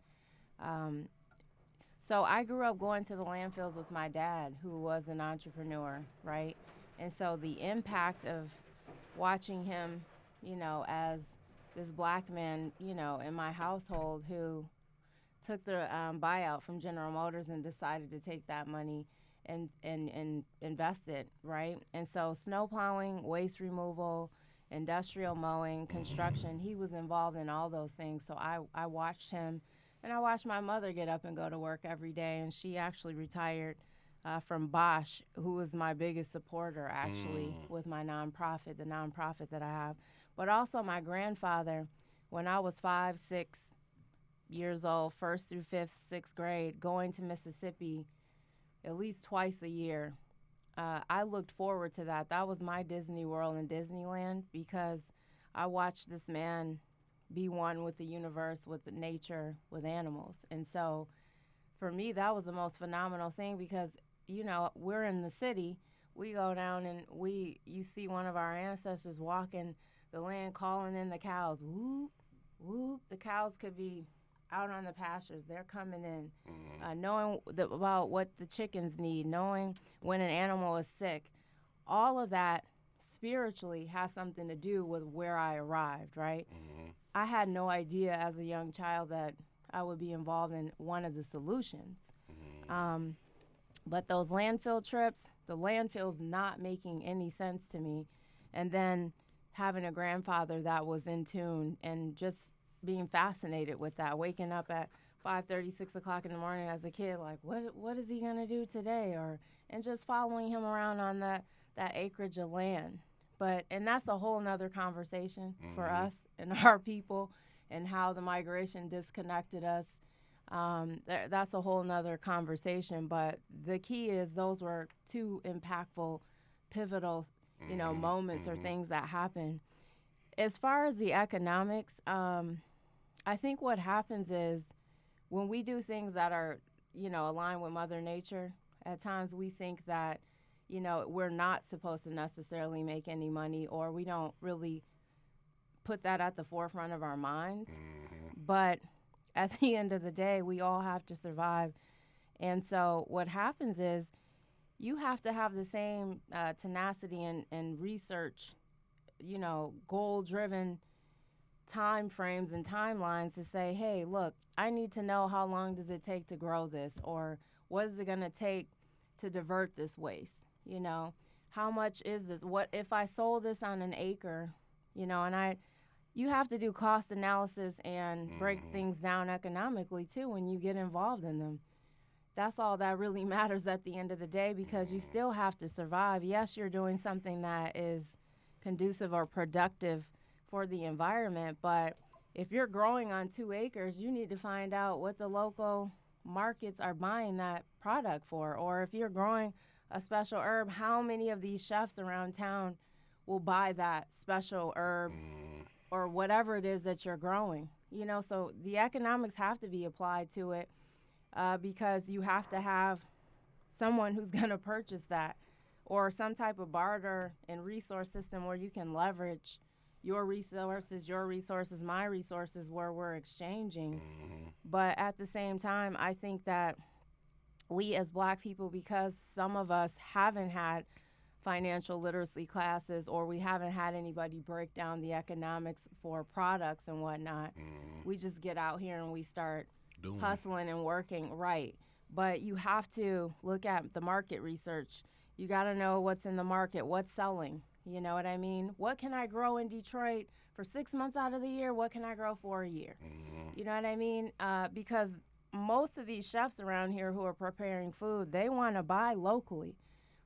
So I grew up going to the landfills with my dad, who was an entrepreneur, right? And so the impact of watching him, you know, as this black man, you know, in my household who took the buyout from General Motors and decided to take that money and invest it, right? And so snow plowing, waste removal, industrial mowing, construction, he was involved in all those things. So I watched him, and I watched my mother get up and go to work every day, and she actually retired from Bosch, who was my biggest supporter, actually, with my nonprofit, the nonprofit that I have. But also my grandfather, when I was 5, 6 years old, 1st through 5th, 6th grade, going to Mississippi at least twice a year. I looked forward to that. That was my Disney World and Disneyland because I watched this man be one with the universe, with the nature, with animals. And so for me, that was the most phenomenal thing because, you know, we're in the city. We go down and you see one of our ancestors walking the land calling in the cows. Whoop, whoop. The cows could be out on the pastures. They're coming in, knowing about what the chickens need, knowing when an animal is sick. All of that spiritually has something to do with where I arrived, right? I had no idea as a young child that I would be involved in one of the solutions. But those landfill trips, the landfill's not making any sense to me. And then having a grandfather that was in tune and just being fascinated with that, waking up at 5:30, 6 o'clock in the morning as a kid, like, what is he going to do today? And just following him around on that acreage of land. And that's a whole nother conversation for us and our people and how the migration disconnected us. That's a whole nother conversation. But the key is those were two impactful, pivotal, moments or things that happen. As far as the economics, I think what happens is when we do things that are, aligned with Mother Nature, at times we think that, we're not supposed to necessarily make any money, or we don't really put that at the forefront of our minds. But at the end of the day, we all have to survive. And so what happens is you have to have the same tenacity and research, goal-driven time frames and timelines to say, hey, look, I need to know how long does it take to grow this, or what is it going to take to divert this waste? How much is this? What if I sold this on an acre, and you have to do cost analysis and break things down economically too when you get involved in them. That's all that really matters at the end of the day, because you still have to survive. Yes, you're doing something that is conducive or productive for the environment, but if you're growing on 2 acres, you need to find out what the local markets are buying that product for. Or if you're growing a special herb, how many of these chefs around town will buy that special herb or whatever it is that you're growing? So the economics have to be applied to it, because you have to have someone who's going to purchase that, or some type of barter and resource system where you can leverage your resources, my resources, where we're exchanging. But at the same time, I think that we as Black people, because some of us haven't had financial literacy classes, or we haven't had anybody break down the economics for products and whatnot, we just get out here and we start hustling and working, right? But you have to look at the market research. You got to know what's in the market, what's selling. You know what I mean? What can I grow in Detroit for 6 months out of the year? What can I grow for a year? You know what I mean? Because most of these chefs around here who are preparing food, they want to buy locally.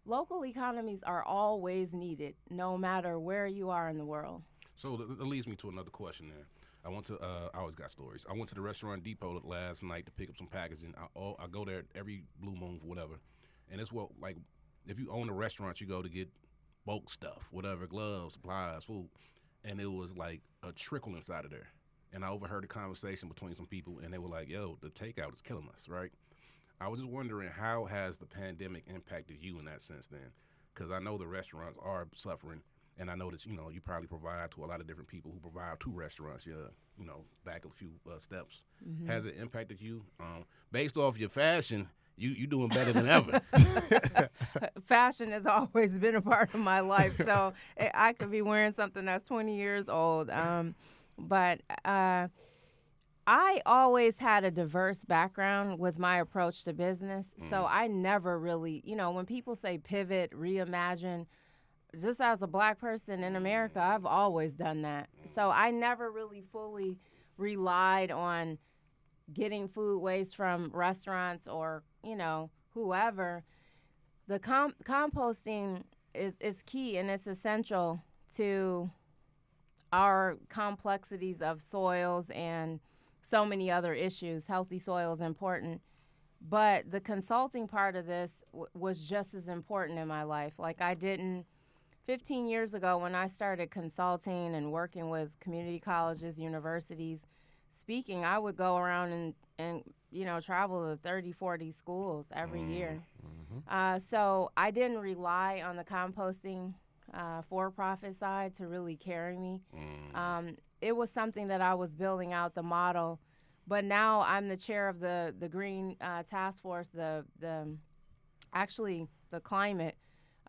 Local economies are always needed, no matter where you are in the world. So that leads me to another question there. I always got stories. I went to the restaurant Depot last night to pick up some packaging. I go there every blue moon for whatever. And it's if you own a restaurant, you go to get bulk stuff, whatever, gloves, supplies, food. And it was like a trickle inside of there. And I overheard a conversation between some people, and they were like, yo, the takeout is killing us, right? I was just wondering, how has the pandemic impacted you in that sense then? Because I know the restaurants are suffering, and I know that, you probably provide to a lot of different people who provide to restaurants, back a few steps. Has it impacted you? Based off your fashion, you doing better than ever. Fashion has always been a part of my life, so I could be wearing something that's 20 years old. But I always had a diverse background with my approach to business, so I never really, when people say pivot, reimagine, just as a Black person in America, I've always done that. So I never really fully relied on getting food waste from restaurants or, whoever. The composting is key, and it's essential to our complexities of soils and so many other issues. Healthy soil is important. But the consulting part of this was just as important in my life. 15 years ago when I started consulting and working with community colleges, universities, speaking, I would go around and travel to 30, 40 schools every year. So I didn't rely on the composting for-profit side to really carry me. It was something that I was building out the model But now I'm the chair of the Green Task Force, actually the Climate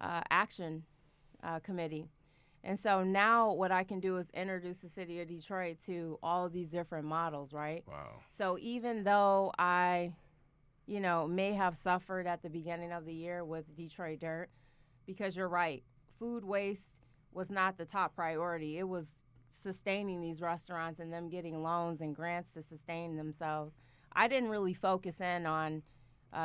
Action Committee. And so now what I can do is introduce the city of Detroit to all of these different models, right? Wow. So even though I, may have suffered at the beginning of the year with Detroit Dirt, because you're right, food waste was not the top priority. It was sustaining these restaurants and them getting loans and grants to sustain themselves. I didn't really focus in on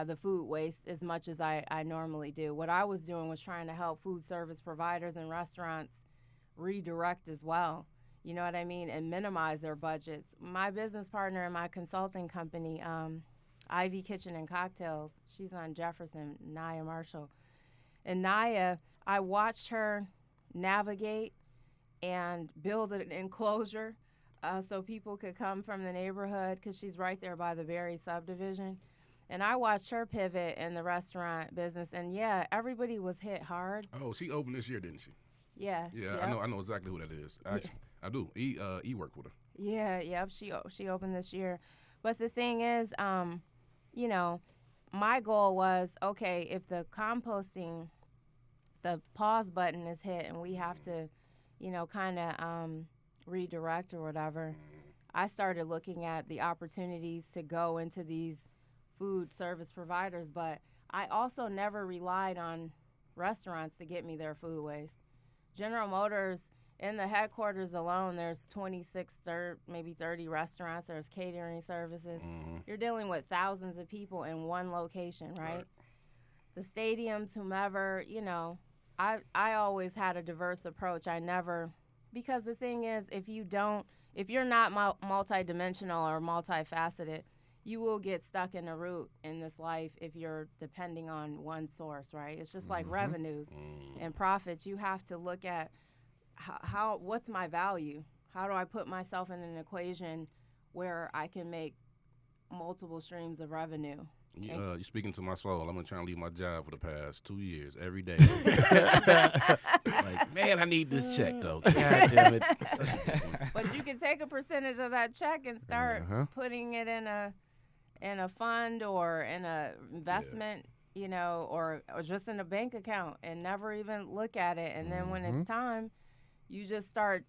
the food waste as much as I normally do. What I was doing was trying to help food service providers and restaurants redirect as well, you know what I mean, and minimize their budgets. My business partner in my consulting company, Ivy Kitchen and Cocktails, she's on Jefferson, Naya Marshall. And Naya, I watched her navigate and build an enclosure so people could come from the neighborhood, because she's right there by the Berry subdivision. And I watched her pivot in the restaurant business, and yeah, everybody was hit hard. Oh, she opened this year, didn't she? Yeah. Yeah, yep. I know exactly who that is. Actually, I do. E worked with her. Yeah, yep. She opened this year, but the thing is, my goal was, okay, if the composting, the pause button is hit, and we have to, kind of redirect or whatever, I started looking at the opportunities to go into these food service providers, but I also never relied on restaurants to get me their food waste. General Motors, in the headquarters alone, there's 26, maybe 30 restaurants. There's catering services. Mm-hmm. You're dealing with thousands of people in one location, right? The stadiums, whomever, I always had a diverse approach. Because the thing is, if you're not multidimensional or multifaceted, you will get stuck in a root in this life if you're depending on one source, right? It's just like revenues and profits. You have to look at what's my value? How do I put myself in an equation where I can make multiple streams of revenue? You're speaking to my soul. I'm trying to leave my job for the past 2 years, every day. Like, man, I need this check, though. God damn it. But you can take a percentage of that check and start putting it in a fund or in a investment, or just in a bank account, and never even look at it. And then when it's time, you just start.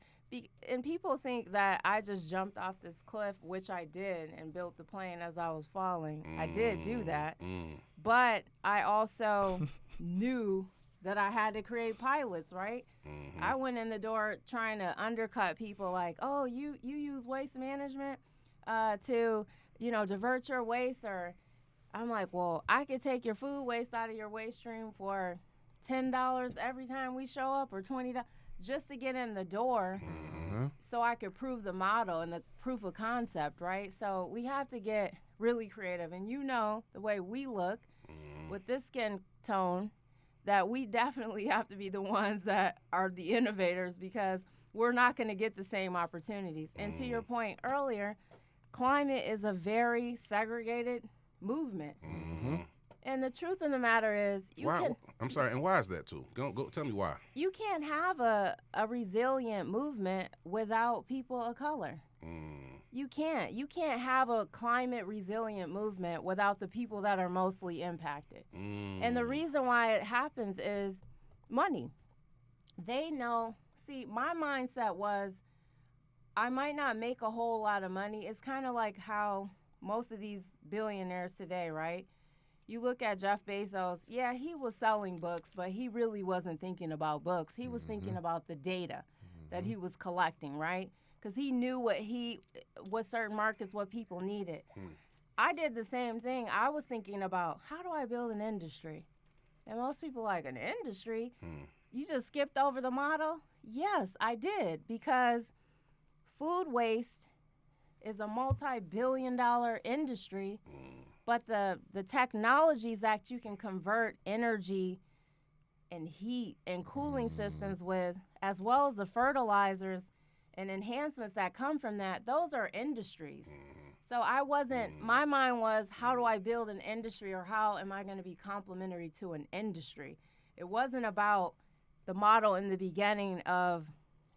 And people think that I just jumped off this cliff, which I did, and built the plane as I was falling. I did do that. But I also knew that I had to create pilots, right? I went in the door trying to undercut people like, oh, you use waste management to, divert your waste. Or I'm like, well, I could take your food waste out of your waste stream for $10 every time we show up, or $20 just to get in the door, so I could prove the model and the proof of concept, right? So we have to get really creative. And the way we look with this skin tone, that we definitely have to be the ones that are the innovators, because we're not going to get the same opportunities. And to your point earlier, climate is a very segregated movement. And the truth of the matter is, I'm sorry, and why is that too? Go tell me why. You can't have a resilient movement without people of color. You can't. You can't have a climate resilient movement without the people that are mostly impacted. And the reason why it happens is money. They know. See, my mindset was, I might not make a whole lot of money. It's kind of like how most of these billionaires today, right? You look at Jeff Bezos, yeah, he was selling books, but he really wasn't thinking about books. He was thinking about the data that he was collecting, right? Because he knew what certain markets, what people needed. I did the same thing. I was thinking about, how do I build an industry? And most people like, an industry? You just skipped over the model? Yes, I did, because food waste is a multi-billion-dollar industry. But the technologies that you can convert energy and heat and cooling systems with, as well as the fertilizers and enhancements that come from that, those are industries. So my mind was, how do I build an industry, or how am I going to be complementary to an industry? It wasn't about the model in the beginning of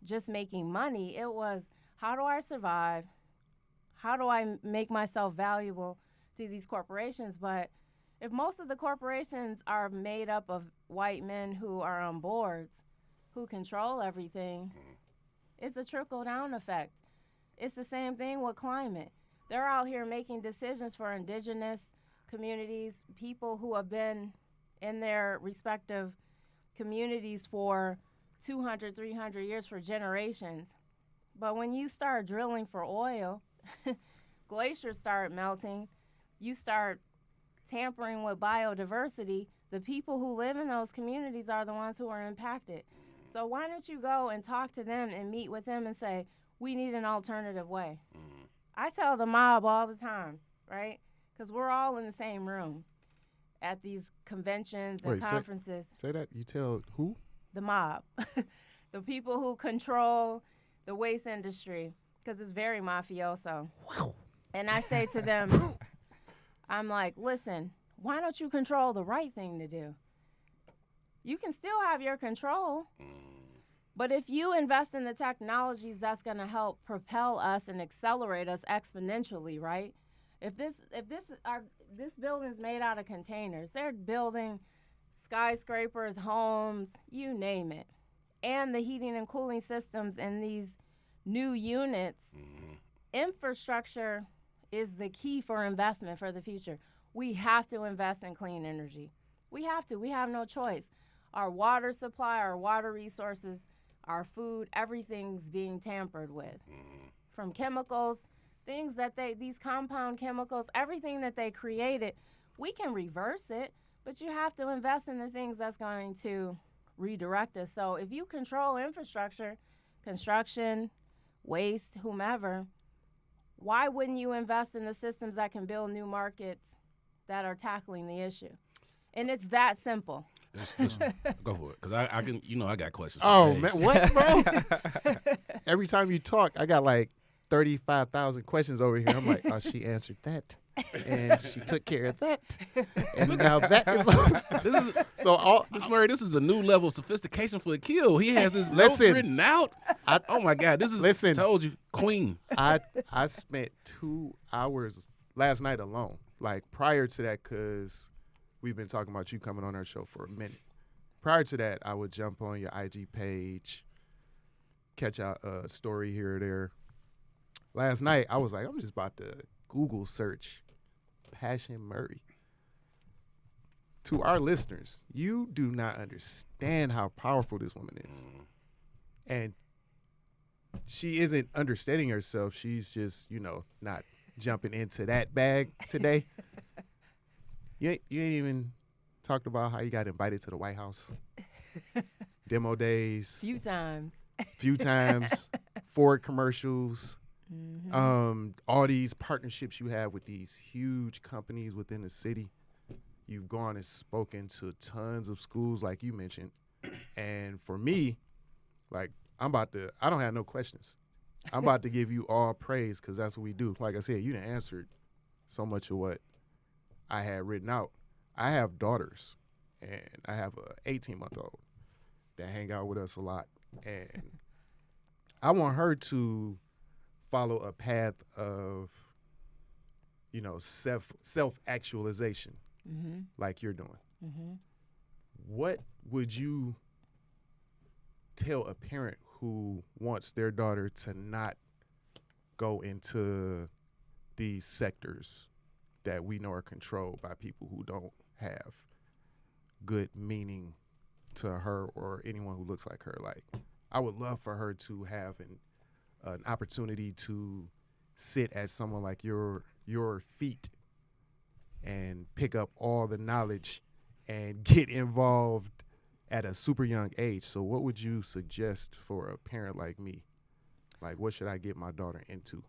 just making money. It was, how do I survive? How do I make myself valuable to these corporations? But if most of the corporations are made up of white men who are on boards, who control everything, it's a trickle-down effect. It's the same thing with climate. They're out here making decisions for indigenous communities, people who have been in their respective communities for 200, 300 years, for generations. But when you start drilling for oil, glaciers start melting, you start tampering with biodiversity, the people who live in those communities are the ones who are impacted. So why don't you go and talk to them and meet with them and say, we need an alternative way? I tell the mob all the time, right? Because we're all in the same room at these conventions and conferences. Say that. You tell who? The mob. The people who control the waste industry, because it's very mafioso. And I say to them, I'm like, listen, why don't you control the right thing to do? You can still have your control, but if you invest in the technologies that's going to help propel us and accelerate us exponentially, right? If this building's made out of containers, they're building skyscrapers, homes, you name it, and the heating and cooling systems in these new units. Infrastructure is the key for investment for the future. We have to invest in clean energy. We have to. We have no choice. Our water supply, our water resources, our food, everything's being tampered with. From chemicals, things that these compound chemicals, everything that they created, we can reverse it, but you have to invest in the things that's going to redirect us. So if you control infrastructure, construction, waste, whomever, why wouldn't you invest in the systems that can build new markets that are tackling the issue? And it's that simple. Go for it, because I can, I got questions. Oh, man, what, bro? Every time you talk, I got like 35,000 questions over here. I'm like, oh, she answered that, and she took care of that, and now that is. Miss Murray, this is a new level of sophistication for Akil. He has his notes written out. Oh my God, this is. I told you, Queen. I spent 2 hours last night alone, like prior to that, because we've been talking about you coming on our show for a minute. Prior to that, I would jump on your IG page, catch out a story here or there. Last night, I was like, I'm just about to Google search Passion Murray. To our listeners, you do not understand how powerful this woman is. And she isn't understanding herself. She's just, not jumping into that bag today. You ain't even talked about how you got invited to the White House. Demo days. Few times. Ford commercials. All these partnerships you have with these huge companies within the city. You've gone and spoken to tons of schools, like you mentioned. And for me, like, I don't have no questions. I'm about to give you all praise, because that's what we do. Like I said, you done answered so much of what I had written out. I have daughters, and I have a 18-month-old that hang out with us a lot. And I want her to follow a path of, self-actualization, like you're doing. What would you tell a parent who wants their daughter to not go into these sectors that we know are controlled by people who don't have good meaning to her or anyone who looks like her? Like, I would love for her to have an opportunity to sit at someone like your feet and pick up all the knowledge and get involved at a super young age. So what would you suggest for a parent like me? Like, what should I get my daughter into?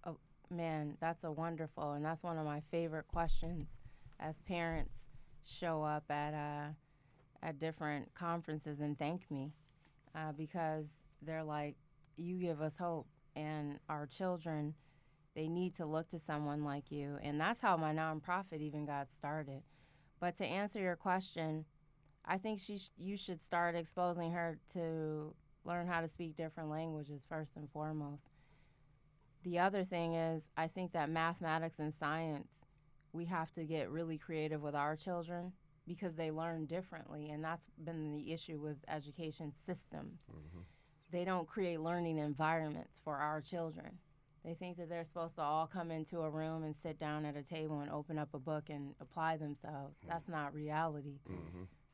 Oh, man, that's a wonderful, and that's one of my favorite questions as parents show up at different conferences and thank me because they're like, you give us hope, and our children, they need to look to someone like you. And that's how my nonprofit even got started. But to answer your question, I think you should start exposing her to learn how to speak different languages first and foremost. the other thing is, I think that mathematics and science, we have to get really creative with our children because they learn differently, and that's been the issue with education systems. They don't create learning environments for our children. They think that they're supposed to all come into a room and sit down at a table and open up a book and apply themselves. That's not reality.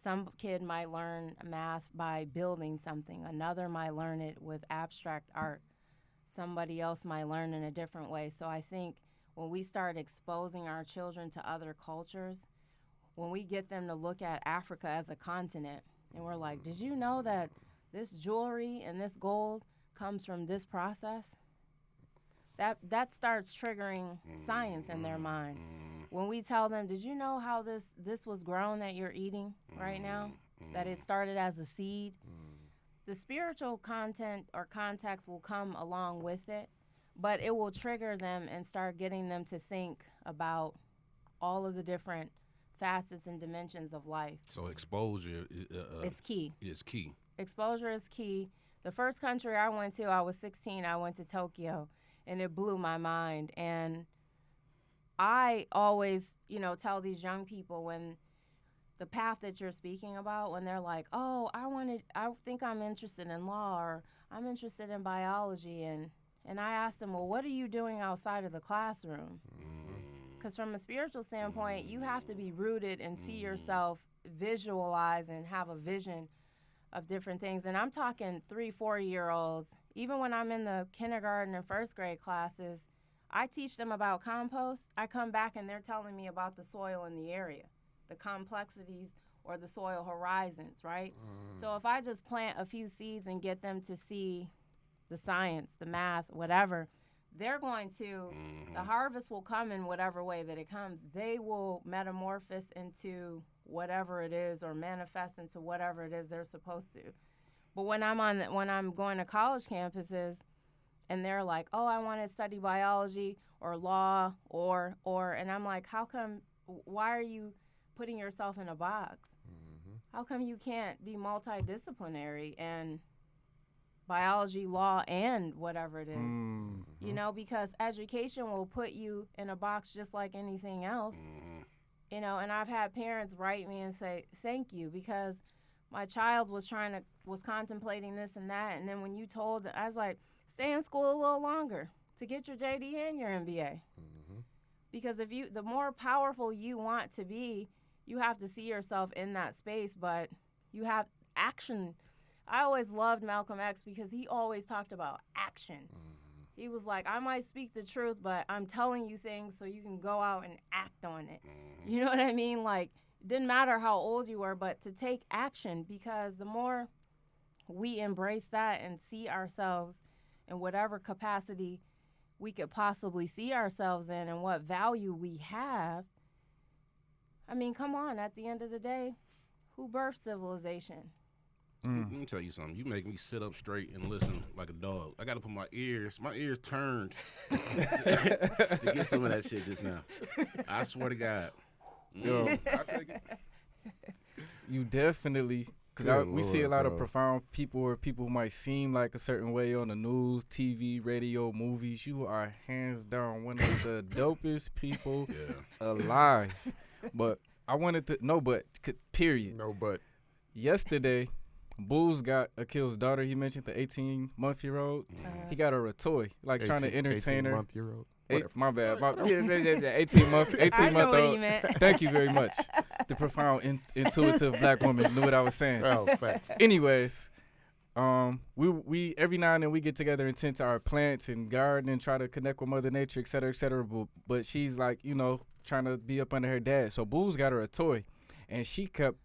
Some kid might learn math by building something. Another might learn it with abstract art. Somebody else might learn in a different way. So I think when we start exposing our children to other cultures, when we get them to look at Africa as a continent, and we're like, did you know that this jewelry and this gold comes from this process? That starts triggering science in their mind. When we tell them, did you know how this was grown that you're eating right now? That it started as a seed? The spiritual content or context will come along with it, but it will trigger them and start getting them to think about all of the different facets and dimensions of life. So exposure It's key. is key. Exposure is key. The first country I went to, I was 16, I went to Tokyo, and it blew my mind. And I always, tell these young people when the path that you're speaking about, when they're like, oh, I think I'm interested in law, or I'm interested in biology. And I ask them, well, what are you doing outside of the classroom? Because from a spiritual standpoint, you have to be rooted and see yourself, visualize and have a vision of different things. And I'm talking 3-4-year-olds. Even when I'm in the kindergarten and first grade classes, I teach them about compost. I come back and they're telling me about the soil in the area, the complexities or the soil horizons, right? So if I just plant a few seeds and get them to see the science, the math, whatever, they're going to, the harvest will come in whatever way that it comes. They will metamorphose into whatever it is or manifest into whatever it is they're supposed to. But when I'm going to college campuses and they're like, oh, I want to study biology or law or, and I'm like, why are you putting yourself in a box? How come you can't be multidisciplinary and biology, law, and whatever it is? Because education will put you in a box just like anything else. And I've had parents write me and say, thank you, because my child was contemplating this and that. And then when you told, I was like, stay in school a little longer to get your JD and your MBA. Because the more powerful you want to be, you have to see yourself in that space, but you have action. I always loved Malcolm X because he always talked about action. He was like, I might speak the truth, but I'm telling you things so you can go out and act on it. You know what I mean? Like, it didn't matter how old you were, but to take action, because the more we embrace that and see ourselves in whatever capacity we could possibly see ourselves in and what value we have. I mean, come on, at the end of the day, who birthed civilization? Let me tell you something. You make me sit up straight and listen like a dog. I got to put my ears turned to get some of that shit just now. I swear to God. Yo. I'll take it. You definitely, because we see a lot of profound people or people who might seem like a certain way on the news, TV, radio, movies. You are hands down one of the dopest people alive. But I wanted to, period. No, but. Yesterday, Bulls got Akil's daughter, he mentioned, the 18-month-year-old. He got her a toy, like trying to entertain her. 18-month-year-old? My bad. 18-month-old. I know what he meant. Thank you very much. The profound, intuitive black woman knew what I was saying. Oh, facts. Anyways, we every now and then we get together and tend to our plants and garden and try to connect with Mother Nature, et cetera, et cetera. But she's like, trying to be up under her dad. So Bulls got her a toy, and she kept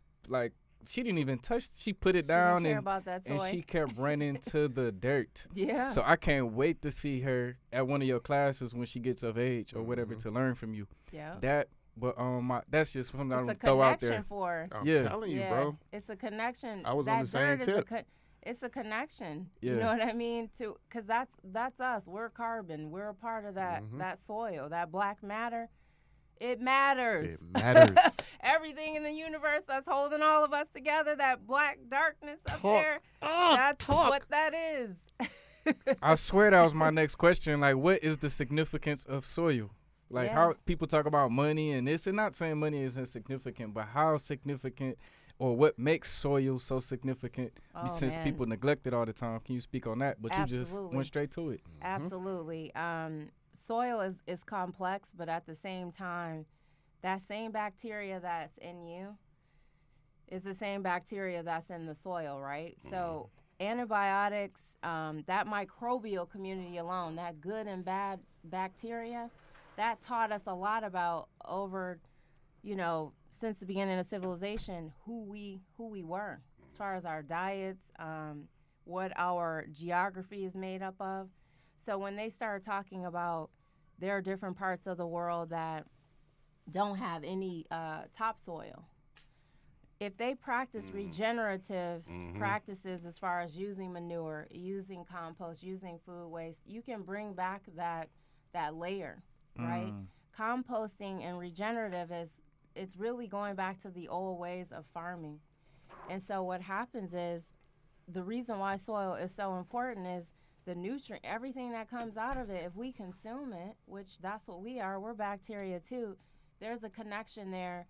she didn't even touch. She put it down didn't care about that toy. And she kept running to the dirt. Yeah. So I can't wait to see her at one of your classes when she gets of age or whatever to learn from you. Yeah. That's just something I'm It's a throw out there. connection for. I'm Yeah. telling you, bro. It's a connection. I was that on the same dirt is tip. it's a connection. Yeah. You know what I mean? Because that's us. We're carbon. We're a part of that soil, that black matter. It matters. It matters. Everything in the universe that's holding all of us together, that black darkness up there, that's what that is. I swear that was my next question. Like, what is the significance of soil? Like, Yeah. how people talk about money and this, and not saying money isn't significant, but how significant or what makes soil so significant since man. people neglect it all the time? Can you speak on that? But you just Absolutely. went straight to it. Absolutely. Soil is complex, but at the same time, that same bacteria that's in you is the same bacteria that's in the soil, right? So antibiotics, that microbial community alone, that good and bad bacteria, that taught us a lot about over, since the beginning of civilization, who we were, as far as our diets, what our geography is made up of. So when they started talking about there are different parts of the world that don't have any topsoil, if they practice regenerative practices as far as using manure, using compost, using food waste, you can bring back that layer, right? Composting and regenerative it's really going back to the old ways of farming. And so what happens is the reason why soil is so important is the nutrient, everything that comes out of it, if we consume it, which that's what we are, we're bacteria too, there's a connection there.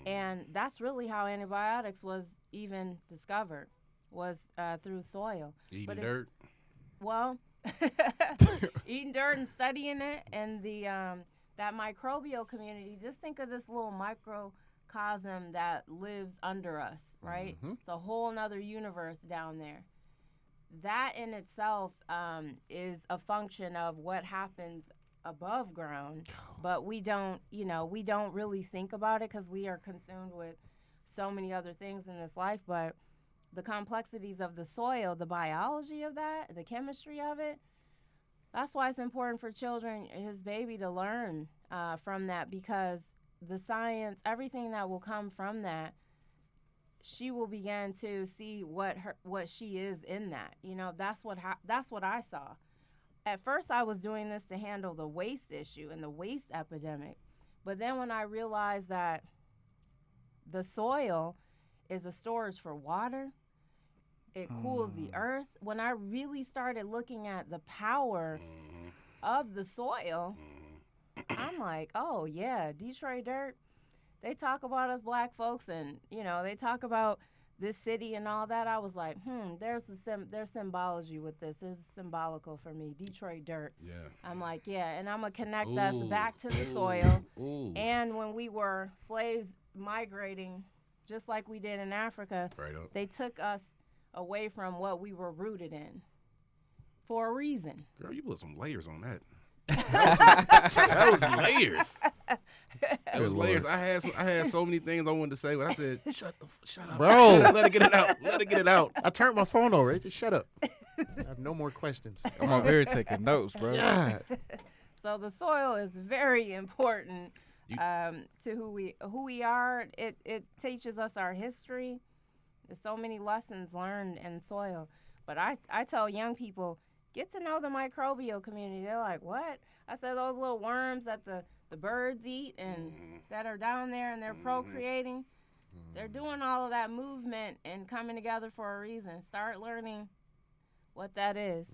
And that's really how antibiotics was even discovered, was through soil. Eating dirt. Well, eating dirt and studying it, and the that microbial community, just think of this little microcosm that lives under us, right? It's a whole nother universe down there. That in itself is a function of what happens above ground, but we don't really think about it because we are consumed with so many other things in this life. But the complexities of the soil, the biology of that, the chemistry of it, that's why it's important for children, his baby, to learn from that, because the science, everything that will come from that, she will begin to see what she is in that. That's what I saw. At first, I was doing this to handle the waste issue and the waste epidemic. But then when I realized that the soil is a storage for water, it cools the earth. When I really started looking at the power of the soil, I'm like, oh, yeah, Detroit Dirt, they talk about us black folks and, they talk about this city and all that. I was like, there's symbology with this. There's symbolical for me, Detroit Dirt. Yeah. I'm like, yeah, and I'm going to connect us back to the soil. And when we were slaves migrating, just like we did in Africa, they took us away from what we were rooted in for a reason. Girl, you put some layers on that. That was layers. It was layers. I had so many things I wanted to say, but I said, shut up. Bro. Let it get it out. Let it get it out. I turned my phone over. It just shut up. I have no more questions. I'm over here taking notes, bro. God. So the soil is very important to who we are. It teaches us our history. There's so many lessons learned in soil. But I tell young people, get to know the microbial community. They're like, what? I said, those little worms that the birds eat and that are down there and they're procreating, they're doing all of that movement and coming together for a reason. Start learning what that is.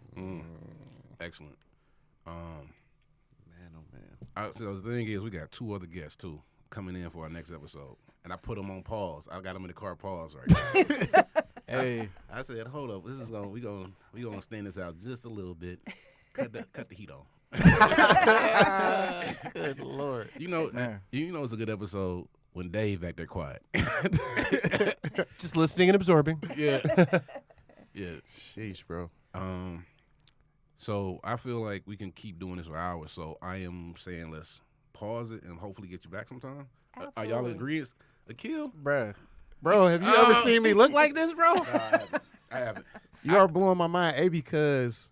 Excellent. Man, oh, man. So the thing is, we got two other guests, too, coming in for our next episode. And I put them on pause. I got them in the car pause right now. Hey, I said, hold up. This is we gonna stand this out just a little bit. Cut the heat on. Good Lord. It's a good episode when Dave back there quiet. Just listening and absorbing. Yeah. Yeah. Sheesh, bro. So I feel like we can keep doing this for hours. So I am saying let's pause it and hopefully get you back sometime. Are y'all in agreement? Akil? bruh. Bro, have you ever seen me look like this, bro? No, I haven't. You are blowing my mind, because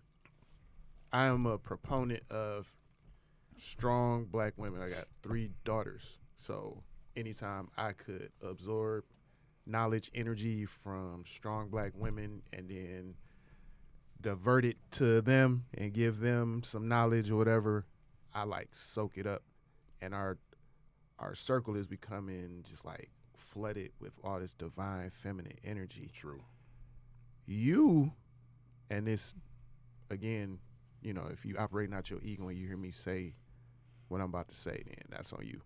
I am a proponent of strong black women. I got 3 daughters. So anytime I could absorb knowledge, energy from strong black women and then divert it to them and give them some knowledge or whatever, I soak it up. And our circle is becoming just flooded with all this divine feminine energy. True. You and this again, you know, if you operating out your ego and you hear me say what I'm about to say, then that's on you.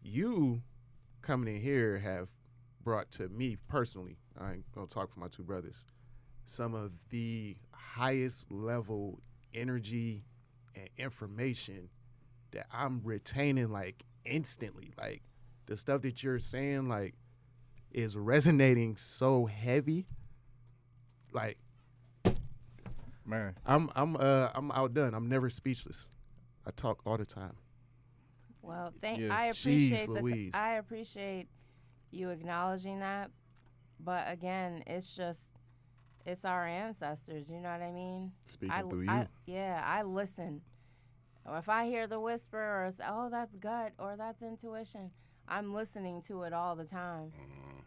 You coming in here have brought to me personally, I ain't gonna talk for my two brothers, some of the highest level energy and information that I'm retaining like instantly. Like the stuff that you're saying like is resonating so heavy. Like, Man, I'm outdone. I'm never speechless. I talk all the time. Well, Yeah. I Jeez Louise. I appreciate you acknowledging that, but again, it's our ancestors. You know what I mean? Speaking through you. I listen. Or if I hear the whisper or say, oh, that's gut or that's intuition, I'm listening to it all the time.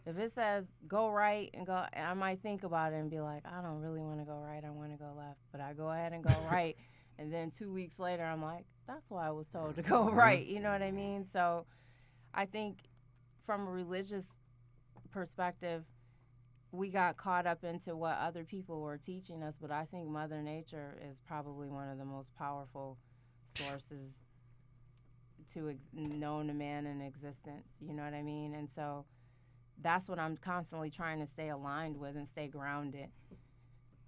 If it says go right and go, I might think about it and be like, I don't really want to go right. I want to go left, but I go ahead and go right. And then 2 weeks later, I'm like, that's why I was told to go right. You know what I mean? So I think from a religious perspective, we got caught up into what other people were teaching us, but I think Mother Nature is probably one of the most powerful sources known to man in existence. You know what I mean? And so that's what I'm constantly trying to stay aligned with and stay grounded.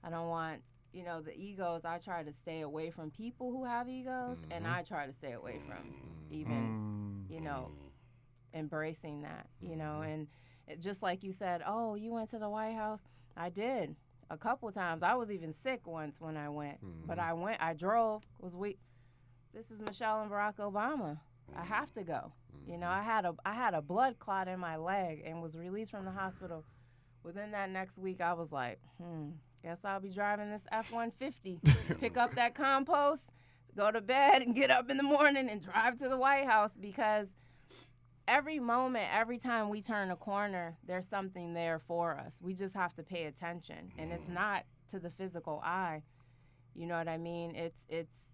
I don't want, you know, the egos. I try to stay away from people who have egos, and I try to stay away from even, you know, embracing that, you know. And just like you said, oh, you went to the White House. I did a couple times. I was even sick once when I went, but I drove. This is Michelle and Barack Obama. I have to go. You know, I had a blood clot in my leg and was released from the hospital. Within that next week, I was like, guess I'll be driving this F-150, pick up that compost, go to bed, and get up in the morning and drive to the White House, because every moment, every time we turn a corner, there's something there for us. We just have to pay attention, and it's not to the physical eye. You know what I mean? It's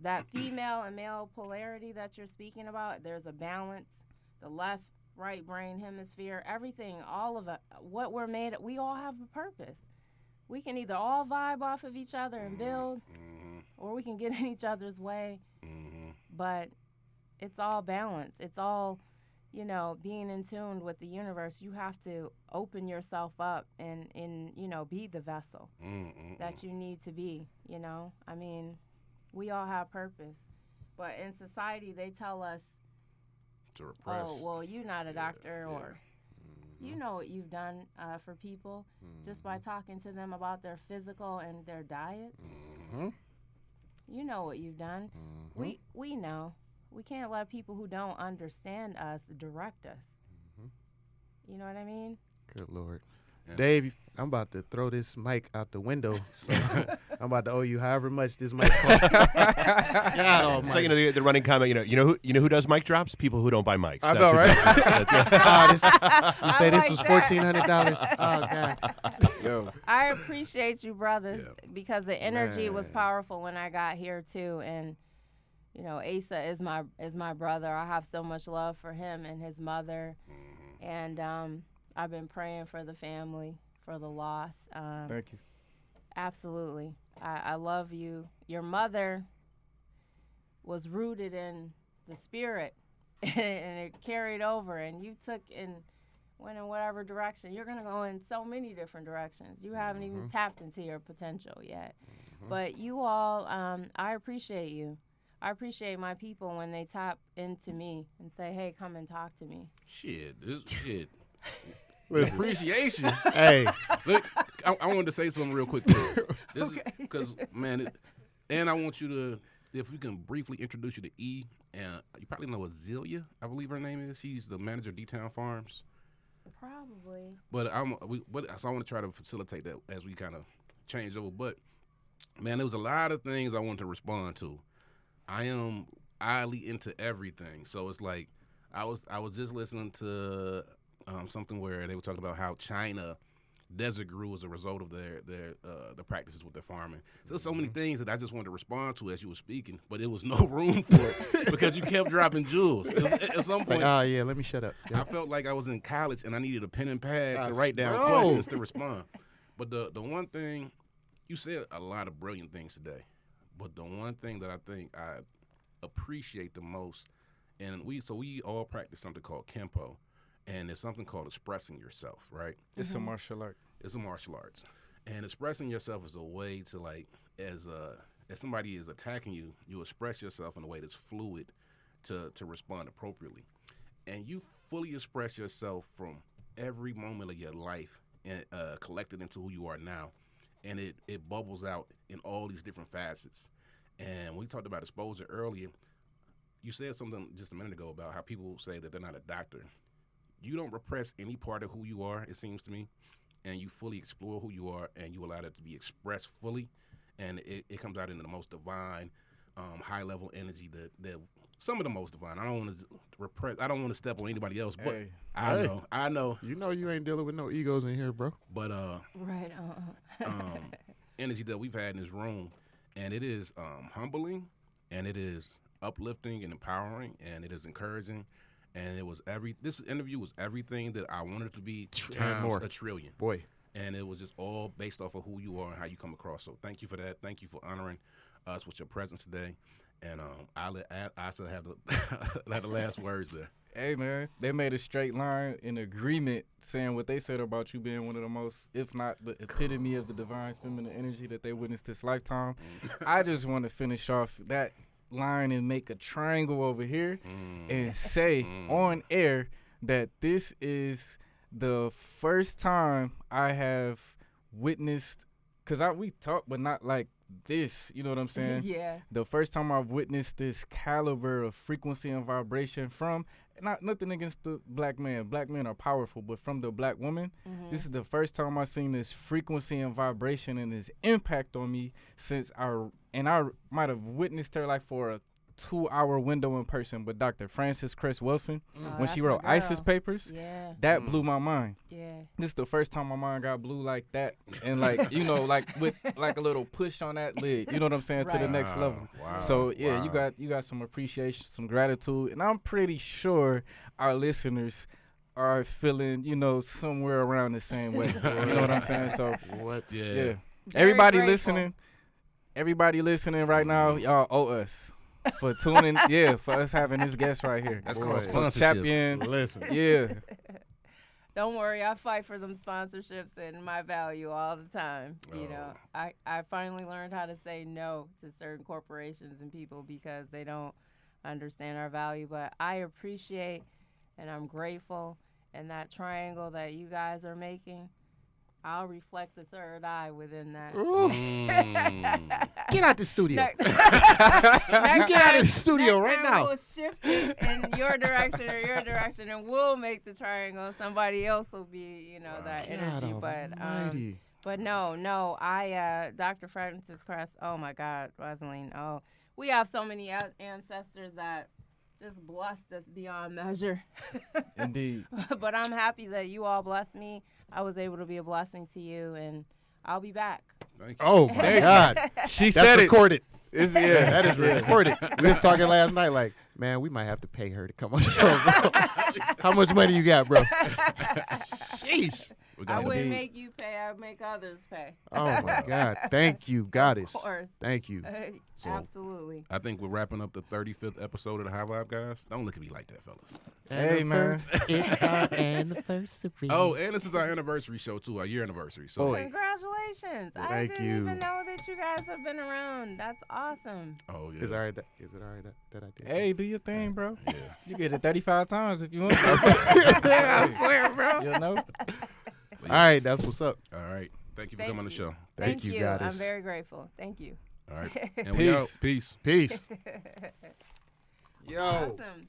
that female and male polarity that you're speaking about. There's a balance, the left, right brain hemisphere, everything, all of it, what we're made of, we all have a purpose. We can either all vibe off of each other and build, or we can get in each other's way. But it's all balance. It's all, you know, being in tune with the universe. You have to open yourself up and you know, be the vessel that you need to be, you know. I mean, we all have purpose. But in society, they tell us, to repress. oh, well, you're not a doctor, or you know what you've done for people just by talking to them about their physical and their diets. You know what you've done. We know. We can't let people who don't understand us direct us. You know what I mean? Good Lord. Yeah. Dave, I'm about to throw this mic out the window. So I'm about to owe you however much this mic costs. It's like, you know, the running comment. You know who does mic drops? People who don't buy mics. I know, right? You say this was $1,400. Oh God. Yo, I appreciate you, brothers, because the energy was powerful when I got here too, and you know, Asa is my brother. I have so much love for him and his mother, and I've been praying for the family, for the loss. thank you. Absolutely. I love you. Your mother was rooted in the spirit, and it carried over, and you went in whatever direction. You're going to go in so many different directions. You haven't even tapped into your potential yet. But you all, I appreciate you. I appreciate my people when they tap into me and say, hey, come and talk to me. Shit. Listen. Appreciation. Hey. Look, I wanted to say something real quick too. This is because, man, and I want you to, if we can briefly introduce you to E, and you probably know Azealia, I believe her name is. She's the manager of D-Town Farms. Probably. But so I want to try to facilitate that as we kind of change over. But man, there was a lot of things I wanted to respond to. I am highly into everything, so it's like I was just listening to something where they were talking about how China desert grew as a result of the practices with their farming. So many things that I just wanted to respond to as you were speaking, but there was no room for it because you kept dropping jewels. At some point, yeah, let me shut up. Yeah. I felt like I was in college and I needed a pen and pad to write down questions to respond. But the one thing you said a lot of brilliant things today, but the one thing that I think I appreciate the most, and we all practice something called Kempo, and it's something called expressing yourself, right? It's a martial art. It's a martial arts, and expressing yourself is a way to, like, as somebody is attacking you, you express yourself in a way that's fluid to respond appropriately, and you fully express yourself from every moment of your life and collected into who you are now, and it bubbles out in all these different facets. And we talked about exposure earlier. You said something just a minute ago about how people say that they're not a doctor. You don't repress any part of who you are, it seems to me, and you fully explore who you are, and you allow that to be expressed fully, and it comes out into the most divine, high-level energy that some of the most divine. I don't want to repress. I don't want to step on anybody else, but Hey. I know. You know you ain't dealing with no egos in here, bro. But Right. energy that we've had in this room, and it is humbling, and it is uplifting and empowering, and it is encouraging, and this interview was everything that I wanted it to be times more. a trillion. Boy. And it was just all based off of who you are and how you come across. So thank you for that. Thank you for honoring us with your presence today. And I'll let Asa have the last words there. Hey, man, they made a straight line in agreement saying what they said about you being one of the most, if not the epitome of the divine feminine energy that they witnessed this lifetime. I just want to finish off that line and make a triangle over here and say on air that this is the first time I have witnessed, because we talk, but not like this, you know what I'm saying? Yeah. The first time I've witnessed this caliber of frequency and vibration from, nothing against the black man. Black men are powerful, but from the black woman, this is the first time I've seen this frequency and vibration and this impact on me since I might have witnessed her like for a 2-hour window in person with Dr. Frances Cress Wilson when she that's my wrote ISIS girl. papers. Yeah. That blew my mind. Yeah. This is the first time my mind got blue like that, and like like with like a little push on that lid. You know what I'm saying? To the Right. next level. Wow. So yeah, Wow. you got some appreciation, some gratitude, and I'm pretty sure our listeners are feeling somewhere around the same way. You know what I'm saying? So What? Yeah. yeah, Very everybody grateful. listening right now, y'all owe us for tuning. For us having this guest right here. That's Boy. called So sponsorship. tap in. Listen. Yeah. Don't worry, I fight for them sponsorships and my value all the time. You know, I finally learned how to say no to certain corporations and people because they don't understand our value. But I appreciate and I'm grateful. And that triangle that you guys are making, I'll reflect the third eye within that. Ooh. Get out the studio. Next You get out of the studio next right time now. We'll shift it in your direction or your direction, and we'll make the triangle. Somebody else will be, that energy. Almighty. But no, I, Dr. Frances Cress. Oh my God, Rosaline. Oh, we have so many ancestors that just blessed us beyond measure. Indeed. But I'm happy that you all blessed me. I was able to be a blessing to you, and I'll be back. Thank you. Oh my God. She That's said recorded. it. That is recorded. We was talking last night like, man, we might have to pay her to come on the show, bro. How much money you got, bro? Sheesh. I wouldn't Indeed. make you pay. I'd make others pay. Oh my God. Thank you, goddess. Of course. Thank you. So- Absolutely. I think we're wrapping up the 35th episode of the High Vibe Guys. Don't look at me like that, fellas. Hey, man. It's our anniversary. Oh, and this is our anniversary show too, our year anniversary. So, Boy. Congratulations. I Thank didn't you. even know that you guys have been around. That's awesome. oh yeah, Is it all right that I did? Hey, do your thing, bro. yeah. You get it 35 times if you want to. I swear, bro. You know? All right, that's what's up. All right. Thank you for Thank coming on the you. show. Thank you, I'm goddess. very grateful. Thank you. All right. And we out. Peace. Peace. Yo. Awesome.